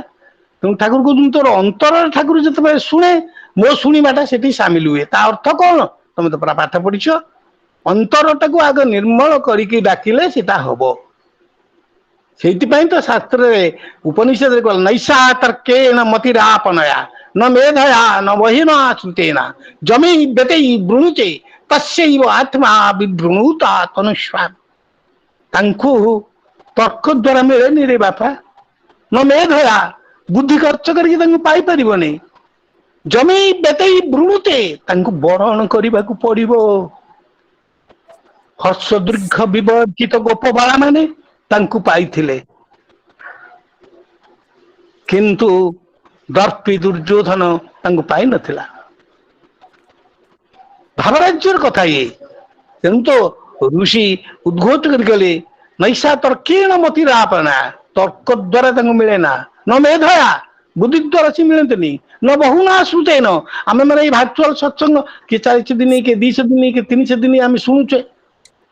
ତେଣୁ ଠାକୁର କହୁଛନ୍ତି ତୋର ଅନ୍ତରରେ ଠାକୁର ଯେତେବେଳେ ଶୁଣେ ମୋ ଶୁଣିବାଟା ସେଠି ସାମିଲ ହୁଏ ତା ଅର୍ଥ କଣ ତମେ ତ ପୁରା ପାଠ ପଢିଛ ଅନ୍ତରଟାକୁ ଆଗ ନିର୍ମଳ କରିକି ଡାକିଲେ ସେଟା ହବ ସେଇଥିପାଇଁ ତ ଶାସ୍ତ୍ରରେ ଉପନିଷଦରେ କହିଲା ନୈଷା ତର୍କେଣ ମତିରାପନୟା ନ ମେଧୟା ନ ବହିନା ଶ୍ରୁତେନା ଜମି ବେଟେଇ ବୃଣୁଚେ ତସ୍ୟୈବ ଆତ୍ମା ବିବୃଣୁତା ତନୁସ୍ୱାମ ତାଙ୍କୁ ତର୍କ ଦ୍ଵାରା ମିଳେନି ରେ ବାପା ନ ମେଧୟା ବୁଦ୍ଧି ଖର୍ଚ୍ଚ କରିକି ତାଙ୍କୁ ପାଇପାରିବନି ଜମି ବେଟେଇ ବୃଣୁତେ ତାଙ୍କୁ ବରଣ କରିବାକୁ ପଡିବ ହର୍ଷ ଦୀର୍ଘ ବିବର୍ଜିତ ଗୋପବାଳା ମାନେ ତାଙ୍କୁ ପାଇଥିଲେ କିନ୍ତୁ ଦର୍ପି ଦୁର୍ଯ୍ୟୋଧନ ତାଙ୍କୁ ପାଇନଥିଲା ଭାବରାଜ୍ୟର କଥା ଇଏ ତେଣୁ ତ ଋଷି ଉଦ୍ଘୋଷ କରି ଗଲେ ନୈଷା ତର୍କେଣ ମତିରାପନା ତର୍କ ଦ୍ଵାରା ତାଙ୍କୁ ମିଳେ ନା ନ ମେଧୟା ବୁଦ୍ଧି ଦ୍ଵାରା ସେ ମିଳନ୍ତିନି ନ ବହୁନା ଶ୍ରୁତେନ ଆମେ ମାନେ ଏଇ ଭାର୍ଚୁଆଲ ସତ୍ସଙ୍ଗ କିଏ 400 ଦିନ କିଏ 200 ଦିନ କିଏ 300 ଦିନ ଆମେ ଶୁଣୁଛେ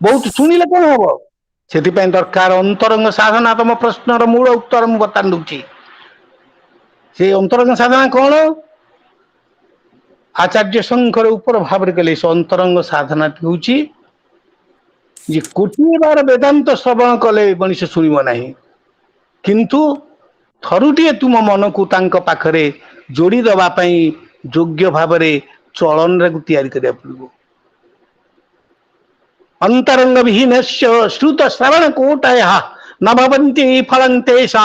ବହୁତ ଶୁଣିଲେ କଣ ହବ ସେଥିପାଇଁ ଦରକାର ଅନ୍ତରଙ୍ଗ ସାଧନା ତମ ପ୍ରଶ୍ନର ମୂଳ ଉତ୍ତର ମୁଁ ବର୍ତ୍ତମାନ ଦଉଛି ସେଇ ଅନ୍ତରଙ୍ଗ ସାଧନା କଣ ଆଚାର୍ଯ୍ୟ ଶଙ୍କର ଉପର ଭାବରେ କହିଲେ ସେ ଅନ୍ତରଙ୍ଗ ସାଧନାଟି ହେଉଛି ଯେ କୋଟିଏ ବାର ବେଦାନ୍ତ ଶ୍ରବଣ କଲେ ମଣିଷ ଶୁଣିବ ନାହିଁ କିନ୍ତୁ ଥରୁଟିଏ ତୁମ ମନକୁ ତାଙ୍କ ପାଖରେ ଯୋଡି ଦେବା ପାଇଁ ଯୋଗ୍ୟ ଭାବରେ ଚଳନକୁ ତିଆରି କରିବାକୁ ପଡିବ ଅନ୍ତରଙ୍ଗ ବିହୀନସ୍ୟ ଶ୍ରୁତ ଶ୍ରବଣ କୋଟୟ ନ ଭବନ୍ତି ଫଳଂ ତେଷା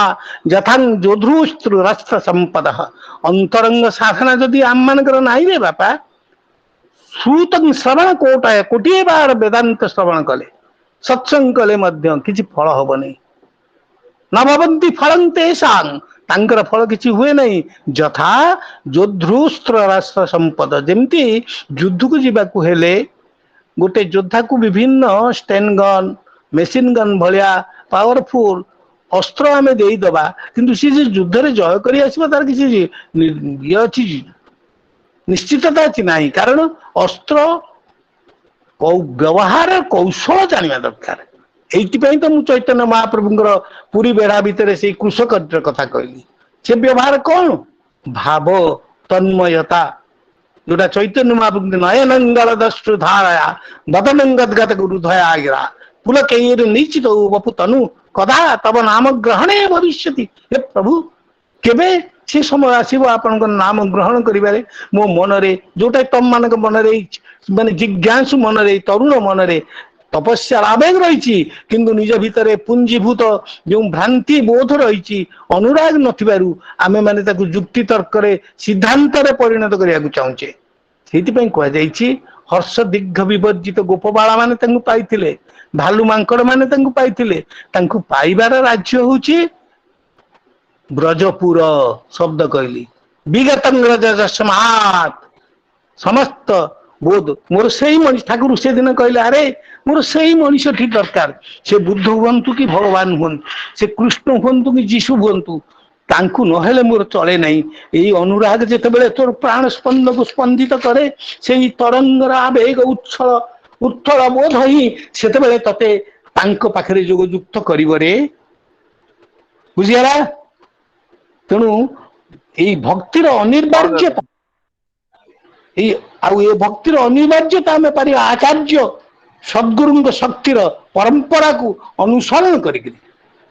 ଯଥାଂ ଯୋଧୃସ୍ତୃ ରାଷ୍ଟ୍ର ସମ୍ପଦ ଅନ୍ତରଙ୍ଗ ସାଧନା ଯଦି ଆମମାନଙ୍କର ନାହିଁ ରେ ବାପା ଶ୍ରୁତ ଶ୍ରବଣ କୋଟୟ କୋଟିଏ ବାର ବେଦାନ୍ତ ଶ୍ରବଣ କଲେ ସତ୍ସଙ୍ଗ କଲେ ମଧ୍ୟ କିଛି ଫଳ ହବନି ନ ଭବନ୍ତି ଫଳଂ ତେଷାଂ ତାଙ୍କର ଫଳ କିଛି ହୁଏ ନାହିଁ। ଯଥା ଯୋଦ୍ଧୃସ୍ତ୍ର ରାଷ୍ଟ୍ର ସମ୍ପଦ, ଯେମିତି ଯୁଦ୍ଧକୁ ଯିବାକୁ ହେଲେ ଗୋଟେ ଯୋଦ୍ଧାକୁ ବିଭିନ୍ନ ଷ୍ଟେନ୍ ଗନ୍, ମେସିନ ଗନ୍ ଭଳିଆ ପାୱାରଫୁଲ ଅସ୍ତ୍ର ଆମେ ଦେଇଦବା, କିନ୍ତୁ ସେ ଯେ ଯୁଦ୍ଧରେ ଜୟ କରି ଆସିବ ତାର କିଛି ଇଏ ଅଛି, ନିଶ୍ଚିତତା ଅଛି ନାହିଁ। କାରଣ ଅସ୍ତ୍ର ବ୍ୟବହାର କୌଶଳ ଜାଣିବା ଦରକାର। ଏଇଥିପାଇଁ ତ ମୁଁ ଚୈତନ୍ୟ ମହାପ୍ରଭୁଙ୍କର ପୁରୀ ବେଢା ଭିତରେ ସେଇ କୃଷକର କଥା କହିଲି। ସେ ବ୍ୟବହାର କଣ? ଭାବ ତନ୍ମୟତା, ଯୋଉଟା ଚୈତନ୍ୟ ମହାପ୍ରଭୁ ନୟନଙ୍ଗଳ ଦସ୍ତୁ ଧାରାୟା ବଦନଙ୍ଗଦଗତ ଗୁରୁଧୟା ଆଗିରା ପୁଲକେୟୀରେ ନିଶ୍ଚିତ ବପୁ ତନୁ କଦା ତବ ନାମ ଗ୍ରହଣେ ଭବିଷ୍ୟତି। ହେ ପ୍ରଭୁ, କେବେ ସେ ସମୟ ଆସିବ ଆପଣଙ୍କ ନାମ ଗ୍ରହଣ କରିବାରେ ମୋ ମନରେ, ଯୋଉଟା ତମ ମାନଙ୍କ ମନରେ ମାନେ ଜିଜ୍ଞାସୁ ମନରେ, ତରୁଣ ମନରେ ତପସ୍ୟାର ଆବେଗ ରହିଛି, କିନ୍ତୁ ନିଜ ଭିତରେ ପୁଞ୍ଜୀଭୂତ ଯେଉଁ ଭ୍ରାନ୍ତି ବୋଧ ରହିଛି, ଅନୁରାଗ ନଥିବାରୁ ଆମେ ମାନେ ତାକୁ ଯୁକ୍ତି ତର୍କରେ ସିଦ୍ଧାନ୍ତରେ ପରିଣତ କରିବାକୁ ଚାହୁଁଛେ। ସେଇଥିପାଇଁ କୁହାଯାଇଛି ହର୍ଷ ଦିଗ୍ଧ ବିବର୍ଜିତ ଗୋପବାଳା ମାନେ ତାଙ୍କୁ ପାଇଥିଲେ, ଭାଲୁ ମାଙ୍କଡ ମାନେ ତାଙ୍କୁ ପାଇଥିଲେ। ତାଙ୍କୁ ପାଇବାର ରାଜ୍ୟ ହଉଛି ବ୍ରଜପୁର ଶବ୍ଦ କହିଲି। ବିଗତଙ୍ଗ୍ରଜ ଯସ୍ମାତ୍ ସମସ୍ତ ବୋଧ ମୋର ସେଇ ମଣିଷ, ଠାକୁର ସେଦିନ କହିଲେ ଆରେ ମୋର ସେଇ ମଣିଷଟି ଦରକାର। ସେ ବୁଦ୍ଧ ହୁଅନ୍ତୁ କି ଭଗବାନ ହୁଅନ୍ତୁ, ସେ କୃଷ୍ଣ ହୁଅନ୍ତୁ କି ଯୀଶୁ ହୁଅନ୍ତୁ, ତାଙ୍କୁ ନହେଲେ ମୋର ଚଳେ ନାହିଁ। ଏଇ ଅନୁରାଗ ଯେତେବେଳେ ତୋର ପ୍ରାଣ ସ୍ପନ୍ଦକୁ ସ୍ପନ୍ଦିତ କରେ, ସେଇ ତରଙ୍ଗର ଆବେଗ ଉଚ୍ଛଳ ଉତ୍ଥଳ ବୋଧ ହିଁ ସେତେବେଳେ ତତେ ତାଙ୍କ ପାଖରେ ଯୋଗଯୁକ୍ତ କରିବରେ, ବୁଝିଗଲା। ତେଣୁ ଏଇ ଭକ୍ତିର ହଁ ଦାଦା। ଅନିର୍ବାର୍ଯ୍ୟତା, ଏଇ ଆଉ ଏ ଭକ୍ତିର ଅନିବାର୍ଯ୍ୟତା ଆମେ ପାରିବା ଆଚାର୍ଯ୍ୟ ସଦ୍ଗୁରୁଙ୍କ ଶକ୍ତିର ପରମ୍ପରାକୁ ଅନୁସରଣ କରିକିରି।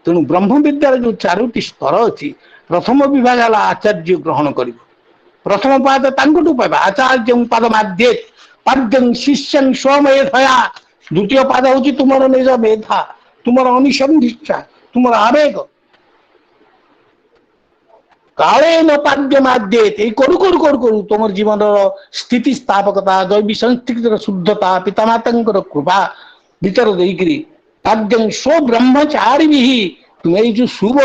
ତେଣୁ ବ୍ରହ୍ମ ବିଦ୍ୟାର ଯୋଉ 4ଟି ସ୍ତର ଅଛି, ପ୍ରଥମ ବିଭାଗ ହେଲା ଆଚାର୍ଯ୍ୟ ଗ୍ରହଣ କରିବ। ପ୍ରଥମ ପାଦ ତାଙ୍କଠୁ ପାଇବା, ଆଚାର୍ଯ୍ୟ ପାଦ ମାଧ୍ୟେ ପାଦ୍ୟଂ ଶିଷ୍ୟଂ ସ୍ୱମେଧୟା। ଦ୍ୱିତୀୟ ପାଦ ହଉଛି ତୁମର ନିଜ ମେଧା, ତୁମର ଅନିସନ୍ଧିତ୍ସା, ତୁମର ଆବେଗ। କାଳେ ନ ପାଦ୍ୟ ମାଧ୍ୟେ, ଏଇ କରୁ କରୁ କରୁ କରୁ ତମର ଜୀବନର ସ୍ଥିତି ସ୍ଥାପକତା, ଦୈବୀ ସଂସ୍କୃତିର ଶୁଦ୍ଧତା, ପିତାମାତାଙ୍କର କୃପା ଭିତର ଦେଇକିରି ପାଦ୍ୟଂ ସ୍ୱ ବ୍ରହ୍ମଚାରୀ ବି, ତୁମେ ଏଇ ଯୋଉ ଶୁଭ,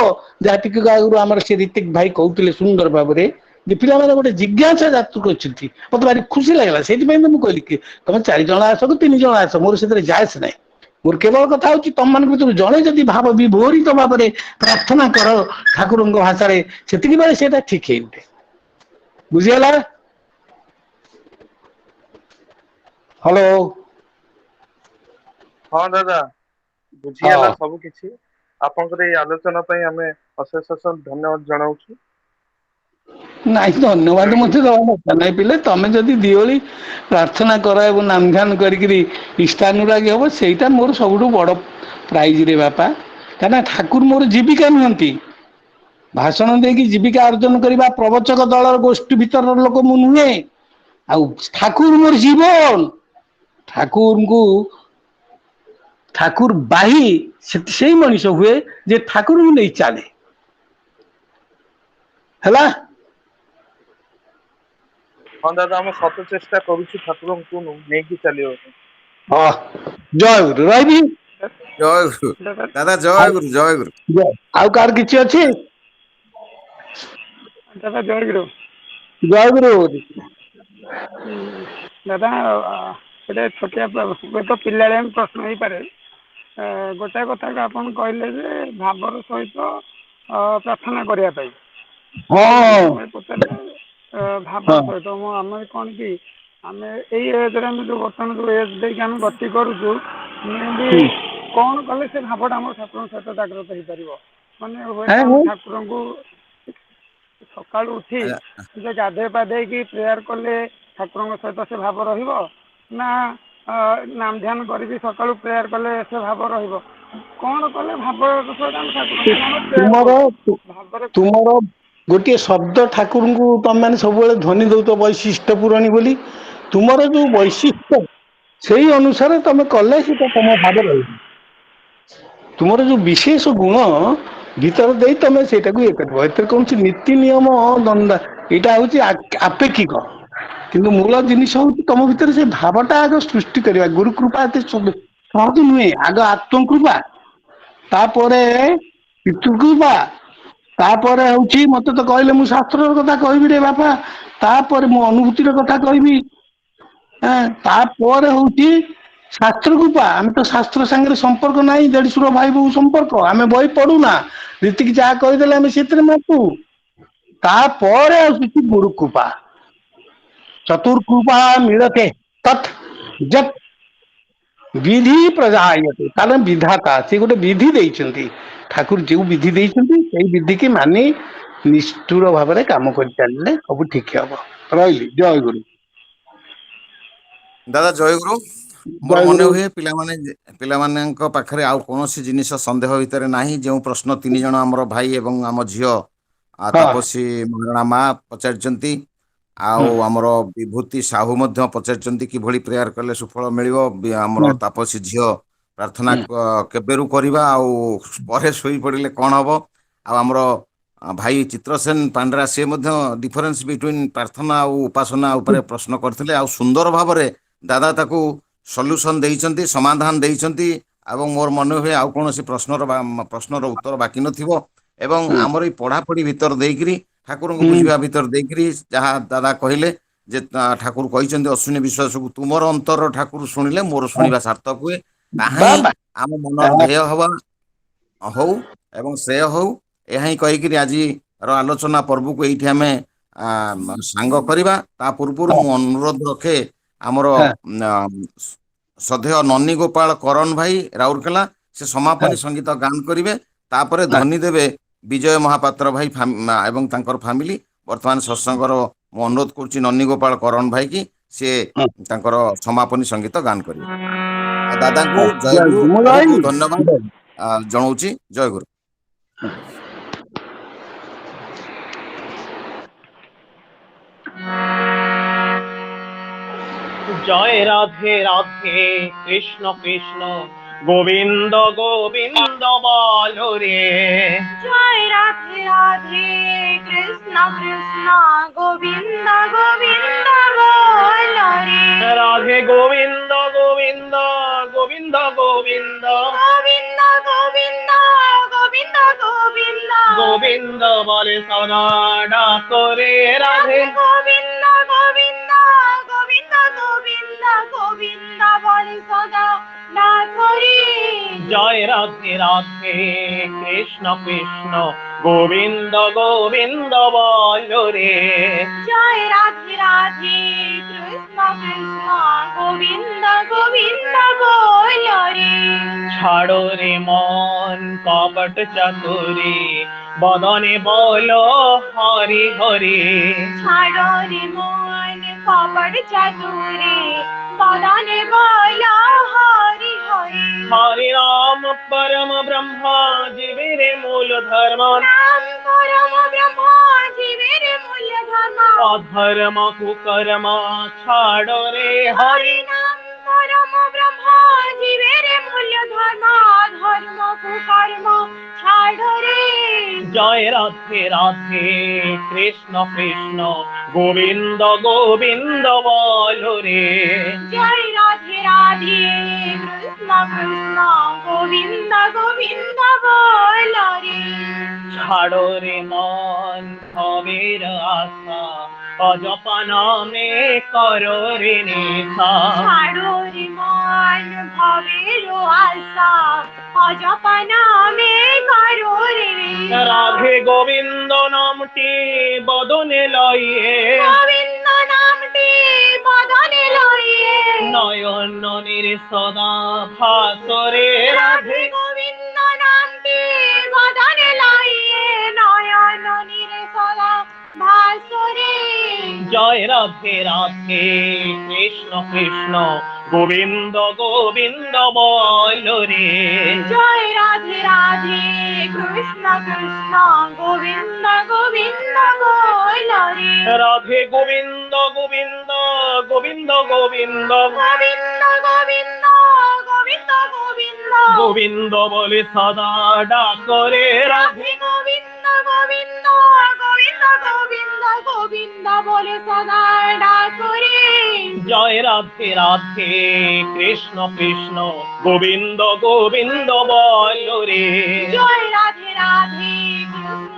ଯାହା ଟିକେ ଆଗରୁ ଆମର ସେ ରୀତିକ ଭାଇ କହୁଥିଲେ ସୁନ୍ଦର ଭାବରେ, ଯେ ପିଲାମାନେ ଗୋଟେ ଜିଜ୍ଞାସା ଜାତ କରିଛନ୍ତି, ମତେ ଭାରି ଖୁସି ଲାଗିଲା। ସେଇଥିପାଇଁ ତ ମୁଁ କହିଲି କି ତମେ 4 ଜଣ ଆସ କି 3 ଜଣ ଆସ, ମୋର ସେଥିରେ ଯାଏସ ନାହିଁ। ମୋର କେବଳ କଥା ହଉଛି ତମମାନଙ୍କ ଭିତରୁ ଜଣେ ଯଦି ଭାବ ବିଭୋରିତ ଭାବରେ ପ୍ରାର୍ଥନା କର ଠାକୁରଙ୍କ ଭାଷାରେ, ସେତିକି ବେଳେ ସେଇଟା ଠିକ ହେଇ ଉଠେ। ବୁଝିଗଲା? ହ୍ୟାଲୋ। ହଁ ଦାଦା, ବୁଝିଗଲା ହଁ ସବୁ କିଛି। ଆପଣଙ୍କର ଏଇ ଆଲୋଚନା ପାଇଁ ଆମେ ଅଶେଷ ଅଶେଷ ଧନ୍ୟବାଦ ଜଣାଉଛୁ। ନାଇଁ ଧନ୍ୟବାଦ ଜୟ ଗୁରୁ। ମତେ ଦବା ଦରକାର ନାଇଁ। ପିଲେ ତମେ ଯଦି ଦିଓଳି ପ୍ରାର୍ଥନା କର ଏବଂ ନାମ ଧ୍ୟାନ କରିକିରି ଇଷ୍ଟାନୁରାଗୀ ହବ, ସେଇଟା ମୋର ସବୁଠୁ ବଡ ପ୍ରାଇଜ ରେ ବାପା। କାହିଁକିନା ଠାକୁର ମୋର ଜୀବିକା ନୁହନ୍ତି। ଭାଷଣ ଦେଇକି ଜୀବିକା ଅର୍ଜନ କରିବା ପ୍ରବଚକ ଦଳର ଗୋଷ୍ଠୀ ଭିତରର ଲୋକ ମୁଁ ନୁହେଁ। ଆଉ ଠାକୁର ମୋର ଜୀବନ। ଠାକୁରଙ୍କୁ ଠାକୁର ବାହି ସେଇ ମଣିଷ ହୁଏ ଯେ ଠାକୁରଙ୍କୁ ନେଇ ଚାଲେ। ହେଲା। ହଁ ଦାଦା, ଆମେ ଶତ ଚେଷ୍ଟା କରୁଛୁ ଠାକୁରଙ୍କୁ ନେଇକି ଚାଲିବାକୁ। ହଁ ଜୟ ଗୁରୁ, ରହିବି। ଜୟ ଗୁରୁ ଦାଦା, ଜୟ ଗୁରୁ, ଜୟ ଗୁରୁ। ଆଉ କାହାର କିଛି ଅଛି? ଦାଦା ଜୟଗୁରୁ। ଜୟଗୁରୁ। ଦାଦା ଗୋଟେ ଛୋଟିଆ ହୁଏତ ପିଲାଳିଆ ପ୍ରଶ୍ନ ହେଇପାରେ। ଗୋଟାଏ କଥାକୁ ଆପଣ କହିଲେ ଯେ ଭାବର ସହିତ ପ୍ରାର୍ଥନା କରିବା ପାଇଁ। ଆଉ ହଁ ତମେ ପଚାରିଲେ ହଁ ଭାବର ସହିତ ଆମେ କଣ କି, ଆମେ ଏଇ ଏଜରେ ଆମେ ଯୋଉ ବର୍ତ୍ତମାନ ଯୋଉ ଏଜ ଦେଇକି ଆମେ ଗତି କରୁଛୁ, ବି ହୁଁ। କଣ କଲେ ସେ ଭାବଟା ଆମର ଠାକୁରଙ୍କ ସହିତ ଜାଗ୍ରତ ହେଇପାରିବ? ମାନେ ହୁଏତ ହେଁ ଆମେ ହେଁ। ଠାକୁରଙ୍କୁ ସକାଳୁ ଉଠି ଆଜ୍ଞା। ଯେ ଗାଧୋଇ ପାଧେଇକି ପ୍ରେୟାର କଲେ ଠାକୁରଙ୍କ ସହିତ ସେ ଭାବ ରହିବ, ନା ନାମ ଧ୍ୟାନ କରିକି ସକାଳୁ ପ୍ରେୟାର କଲେ ସେ ଭାବ ରହିବ? କଣ କଲେ ଭାବ ସହିତ ଆମେ ଠାକୁରଙ୍କୁ ପ୍ରେୟାର ତୁମର କରୁଛୁ ଭାବରେ ତୁମର ଗୋଟିଏ ଶବ୍ଦ ଠାକୁରଙ୍କୁ ତମେ ମାନେ ସବୁବେଳେ ଧ୍ୱନି ଦଉଛ ବୈଶିଷ୍ଟ୍ୟ ପୂରଣୀ ବୋଲି। ତୁମର ଯୋଉ ବୈଶିଷ୍ଟ୍ୟ ସେଇ ଅନୁସାରେ ତମେ କଲେ ସେଟା ତମ ଭାବ ରହିବ। ତୁମର ଯୋଉ ବିଶେଷ ଗୁଣ ଭିତର ଦେଇ ତମେ ସେଇଟାକୁ ଇଏ କରିବ। ଏଥିରେ କୌଣସି ନୀତି ନିୟମ ଦଣ୍ଡା, ଏଇଟା ହଉଛି ଆପେକ୍ଷିକ। କିନ୍ତୁ ମୂଳ ଜିନିଷ ହଉଛି ତମ ଭିତରେ ସେ ଭାବଟା ଆଗ ସୃଷ୍ଟି କରିବା। ଗୁରୁ କୃପା ଏତେ ସହଜ ନୁହେଁ। ଆଗ ଆତ୍ମକୃପା, ତାପରେ ପିତୃ କୃପା, ତାପରେ ହଉଛି ମତେ ତ କହିଲେ ମୁଁ ଶାସ୍ତ୍ରର କଥା କହିବି ରେ ବାପା, ତାପରେ ମୁଁ ଅନୁଭୂତିର କଥା କହିବି। ତାପରେ ହଉଛି ଶାସ୍ତ୍ରକୁ ପା, ଆମେ ତ ଶାସ୍ତ୍ର ସାଙ୍ଗରେ ସମ୍ପର୍କ ନାହିଁ, ଦେଢଶୁର ଭାଇ ବୋହୁ ସମ୍ପର୍କ, ଆମେ ବହି ପଢୁନା, ଯେତିକି ଯାହା କହିଦେଲେ ଆମେ ସେଥିରେ ମାପୁ। ତାପରେ ଆସୁଛି ଗୁରୁକୃପା, ଚତୁର୍କୃପା ମିଳତେ ତତ୍ ଯତ୍ ବିଧି ପ୍ରଜାୟତେ, ତାହେଲେ ବିଧାତା ସେ ଗୋଟେ ବିଧି ଦେଇଛନ୍ତି, ଠାକୁର ଯୋଉ ବିଧି ଦେଇଛନ୍ତି ସେଇ ବିଧି କି ମାନି ନିଷ୍ଠୁର ଭାବରେ କାମ କରି ଚାଲିଲେ ସବୁ ଠିକ ହବ। ରହିଲି, ଜୟ ଗୁରୁ। ଦାଦା ଜୟଗୁରୁ। ମୋର ଜୟ ମନେ ଗୁରୁ। ହୁଏ ପିଲାମାନଙ୍କ ପାଖରେ ଆଉ କୌଣସି ଜିନିଷ ସନ୍ଦେହ ଭିତରେ ନାହିଁ। ଯେଉଁ ପ୍ରଶ୍ନ 3 ଜଣ ଆମର ଭାଇ ଏବଂ ଆମ ଝିଅ ହଁ ତାପସୀ ମହାରଣା ମା ପଚାରିଛନ୍ତି, ଆଉ ହଁ ଆମର ବିଭୂତି ସାହୁ ମଧ୍ୟ ପଚାରିଛନ୍ତି କିଭଳି ପ୍ରେୟାର କଲେ ସୁଫଳ ମିଳିବ। ଆମର ହଁ ତାପସୀ ଝିଅ ପ୍ରାର୍ଥନା ହଁ କେବେରୁ କରିବା, ଆଉ ପରେ ଶୋଇ ପଡ଼ିଲେ କଣ ହବ। ଆଉ ଆମର ଭାଇ ଚିତ୍ରସେନ ପାଣ୍ଡରା ସେ ମଧ୍ୟ ଡିଫରେନ୍ସ ବିଟୁଇନ୍ ପ୍ରାର୍ଥନା ଆଉ ଉପାସନା ଉପରେ ପ୍ରଶ୍ନ କରିଥିଲେ, ଆଉ ସୁନ୍ଦର ଭାବରେ ଦାଦା ତାକୁ ସଲ୍ୟୁସନ ଦେଇଛନ୍ତି, ସମାଧାନ ଦେଇଛନ୍ତି। ଏବଂ ମୋର ମନେ ହୁଏ ଆଉ କୌଣସି ପ୍ରଶ୍ନର ଉତ୍ତର ବାକି ନଥିବ। ଏବଂ ହଁ ଆମର ଏଇ ପଢାପଢି ଭିତର ଦେଇକିରି, ଠାକୁରଙ୍କୁ ହଁ ବୁଝିବା ଭିତର ଦେଇକିରି ଯାହା ଦାଦା କହିଲେ ଯେ ଠାକୁର କହିଛନ୍ତି ଅଶ୍ୱିନୀ ବିଶ୍ୱାସକୁ ତୁମର ଅନ୍ତର ଠାକୁର ଶୁଣିଲେ ମୋର ହଁ ଶୁଣିବା ସାର୍ଥକ ହୁଏ। ତାହା ହିଁ ବାବା ଆମ ମନର ଧ୍ୟେୟ ହଉ ଏବଂ ଶ୍ରେୟ ହଉ। ଏହା ହିଁ କହିକିରି ଆଜିର ଆଲୋଚନା ପର୍ବକୁ ଏଇଠି ଆମେ ସାଙ୍ଗ କରିବା। ତା ପୂର୍ବରୁ ମୁଁ ଅନୁରୋଧ ରଖେ ଆମର ଶ୍ରଦ୍ଧେୟ ନନୀ ଗୋପାଳ କରନ ଭାଇ ରାଉରକେଲା, ସେ ସମାପନୀ ସଙ୍ଗୀତ ଗାନ କରିବେ। ତାପରେ ଧ୍ୱନି ଦେବେ ବିଜୟ ମହାପାତ୍ର ଭାଇ ଏବଂ ତାଙ୍କର ଫ୍ୟାମିଲି। ବର୍ତ୍ତମାନ ସତ୍ସଙ୍ଗର ମୁଁ ଅନୁରୋଧ କରୁଛି ନନୀ ଗୋପାଳ କରନ ଭାଇ କି ସିଏ ତାଙ୍କର ସମାପନୀ ସଙ୍ଗୀତ ଗାନ କରିବେ। ଆଉ ଦାଦାଙ୍କୁ ଜୟଗୁରୁ ମୁଁ ବହୁତ ବହୁତ ଧନ୍ୟବାଦ ରହିଲି। ଜଣାଉଛି। ଜୟଗୁରୁ। জয় রাধে রাধে কৃষ্ণ কৃষ্ণ গোবিন্দ গোবিন্দ বল রে। জয় রাধে রাধে কৃষ্ণ কৃষ্ণ গোবিন্দ গোবিন্দ বল রে। রাধে গোবিন্দ গোবিন্দ গোবিন্দ গোবিন্দ গোবিন্দ গোবিন্দ গোবিন্দ গোবিন্দ গোবিন্দ বলে সদা ডাক রে। রাধে গোবিন্দ গোবিন্দ গোবিন্দ গোবিন্দ গোবিন্দ বলে সদা না করি। জয় রাধে রাধে কৃষ্ণ কৃষ্ণ গোবিন্দ গোবিন্দ বল রে। জয় রাধে রাধে কৃষ্ণ কৃষ্ণ গোবিন্দ গোবিন্দ বল রে। ছাড়ো রে মন কপট চাতুরি বদনে বলো হরি হরি। ছাড়ো রে মন কপট চাতুরে বদনে বল হরি হরি। হরি রাম পরম ব্রহ্ম জীবের মূল ধর্ম। নাম পরম ব্রহ্ম জীবের মূল্য ধর্ম। অধর্ম কুকর্ম ছাড়ো রে হরি। হরি নাম পরম ব্রহ্ম জীবের মূল্য ধর্ম। ধর্ম কুকর্ম ছাড়ো রে। জয় রাধে রাধে কৃষ্ণ কৃষ্ণ গোবিন্দ গোবিন্দ বল রে। জয় রাধে রাধে কৃষ্ণ কৃষ্ণ গোবিন্দ গোবিন্দ বল রে। ছাড়ো রে মন ভবের আশা অজপা নামে করো রে নেশা। ছাড়ো রে মন ভবের আশা অজপা নামে করো রে নেশা। রাধে গোবিন্দ নামটি বদনে লইয়ে। গোবিন্দ নামটি বদনে লইয়ে। নয়ন ননীর সদা ভাসরে। রাধে গোবিন্দ নামটি বদনে লইয়ে। নয়ন নীরে সদা ভাসরে। জয় রাধে রাধে কৃষ্ণ কৃষ্ণ গোবিন্দ গোবিন্দ বল রে। জয় রাধে রাধে কৃষ্ণ কৃষ্ণ গোবিন্দ গোবিন্দ বল রে। রাধে গোবিন্দ গোবিন্দ গোবিন্দ গোবিন্দ গোবিন্দ গোবিন্দ গোবিন্দ গোবিন্দ গোবিন্দ বলে সদা ডাকরে। রাধে রাধে গোবিন্দ গোবিন্দ গোবিন্দ গোবিন্দ গোবিন্দ বলে সদা ডাকরে। জয় রাধে রাধে কৃষ্ণ কৃষ্ণ গোবিন্দ গোবিন্দ বল রে। জয় রাধে রাধে কৃষ্ণ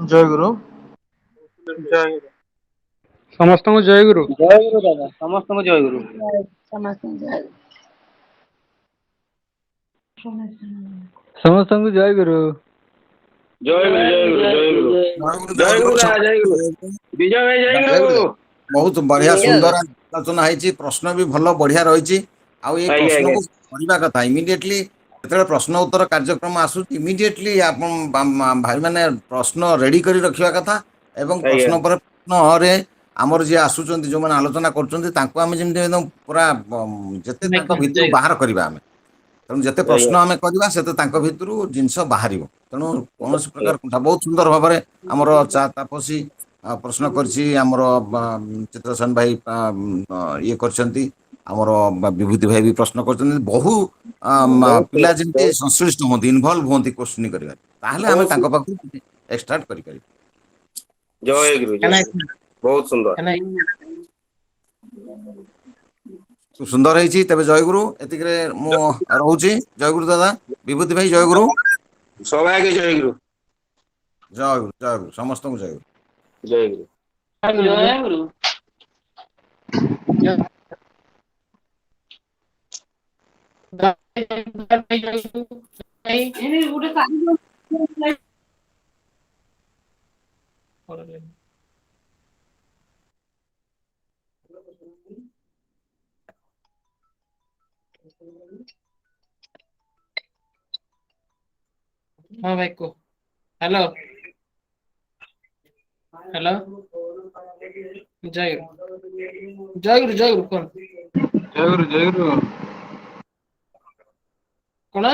ଜୟ ଗୁରୁ। ସମସ୍ତଙ୍କୁ ଜୟ ଗୁରୁ। ଜୟ ଗୁରୁ ଦାଦା, ସମସ୍ତଙ୍କୁ ଜୟ ଗୁରୁ। ସମସ୍ତଙ୍କୁ ଜୟ ଗୁରୁ। ଜୟ ଗୁରୁ, ଜୟ ଗୁରୁ, ଜୟ ଗୁରୁ, ଜୟ ଗୁରୁ ଦାଦା, ଜୟ ଗୁରୁ। ବିଜୟ ଭାଇ ଜୟ ଗୁରୁ। ବହୁତ ବଢିଆ ସୁନ୍ଦର ଆଲୋଚନା ହେଇଛି, ପ୍ରଶ୍ନ ବି ଭଲ ବଢିଆ ରହିଛି। ଆଉ ଏଇ ଆଜ୍ଞା, ଆଜ୍ଞା। ପ୍ରଶ୍ନକୁ କରିବା କଥା ଇମିଡିଏଟଲି ଯେତେବେଳେ ପ୍ରଶ୍ନ ଉତ୍ତର କାର୍ଯ୍ୟକ୍ରମ ଆସୁଛି ଇମିଡିଏଟଲି ଆପଣ ଭାଇମାନେ ପ୍ରଶ୍ନ ରେଡି କରି ରଖିବା କଥା ଏବଂ ଆଜ୍ଞା। ପ୍ରଶ୍ନ ପରେ ପ୍ରଶ୍ନରେ ଆମର ଯିଏ ଆସୁଛନ୍ତି ଯୋଉମାନେ ଆଲୋଚନା କରୁଛନ୍ତି ତାଙ୍କୁ ଆମେ ଯେମିତି ଏକଦମ ପୁରା ଯେତେ ତାଙ୍କ ଭିତରୁ ବାହାର କରିବା ଆମେ, ତେଣୁ ଯେତେ ପ୍ରଶ୍ନ ଆମେ କରିବା ସେତେ ତାଙ୍କ ଭିତରୁ ଜିନିଷ ବାହାରିବ। ତେଣୁ କୌଣସି ପ୍ରକାର ବହୁତ ସୁନ୍ଦର ଭାବରେ ଆମର ଚା ତାପସୀ ପ୍ରଶ୍ନ କରିଛି, ଆମର ଚିତ୍ରସେନ ଭାଇ ଇଏ କରିଛନ୍ତି, ଆମର ବିଭୂତି ଭାଇ ବି ପ୍ରଶ୍ନ କରିଛନ୍ତି। ବହୁ ପିଲା ଯେମିତି ସଂଶ୍ଳିଷ୍ଟ ହୁଅନ୍ତି, ଇନଭଲ୍ଭ ହୁଅନ୍ତି କୋଶ୍ଚିନ୍ କରିବାରେ, ତାହେଲେ ଆମେ ତାଙ୍କ ପାଖକୁ ଏକ୍ସଟ୍ରାକ୍ଟ କରିପାରିବା। ଜୟ ଗୁରୁ, ଜୟ ଗୁରୁ, ବହୁତ ସୁନ୍ଦର। ସୁନ୍ଦର ହେଇଛି। ତେବେ ଜୟଗୁରୁ, ଏତିକିରେ ମୁଁ ରହୁଛି। ଜୟଗୁରୁ ଦାଦା, ବିଭୂତି ଭାଇ ଜୟଗୁରୁ। ସୌଭାଗ୍ୟ ଜୟ ଗୁରୁ। ଜୟଗୁରୁ, ଜୟଗୁରୁ, ସମସ୍ତଙ୍କୁ ଜୟଗୁରୁ। ଜୟ ଗୁରୁ। ଜୟ ଗୁରୁ। ହଁ ଭାଇ କୁହ। ହ୍ୟାଲୋ ହ୍ୟାଲୋ, ଜୟ ଗୁରୁ, ଜୟ ଗୁରୁ, ଜୟ ଗୁରୁ କୁହନ୍ତୁ। ଜୟ ଗୁରୁ, ଜୟ ଗୁରୁ। କଣ?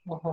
ଓହୋ।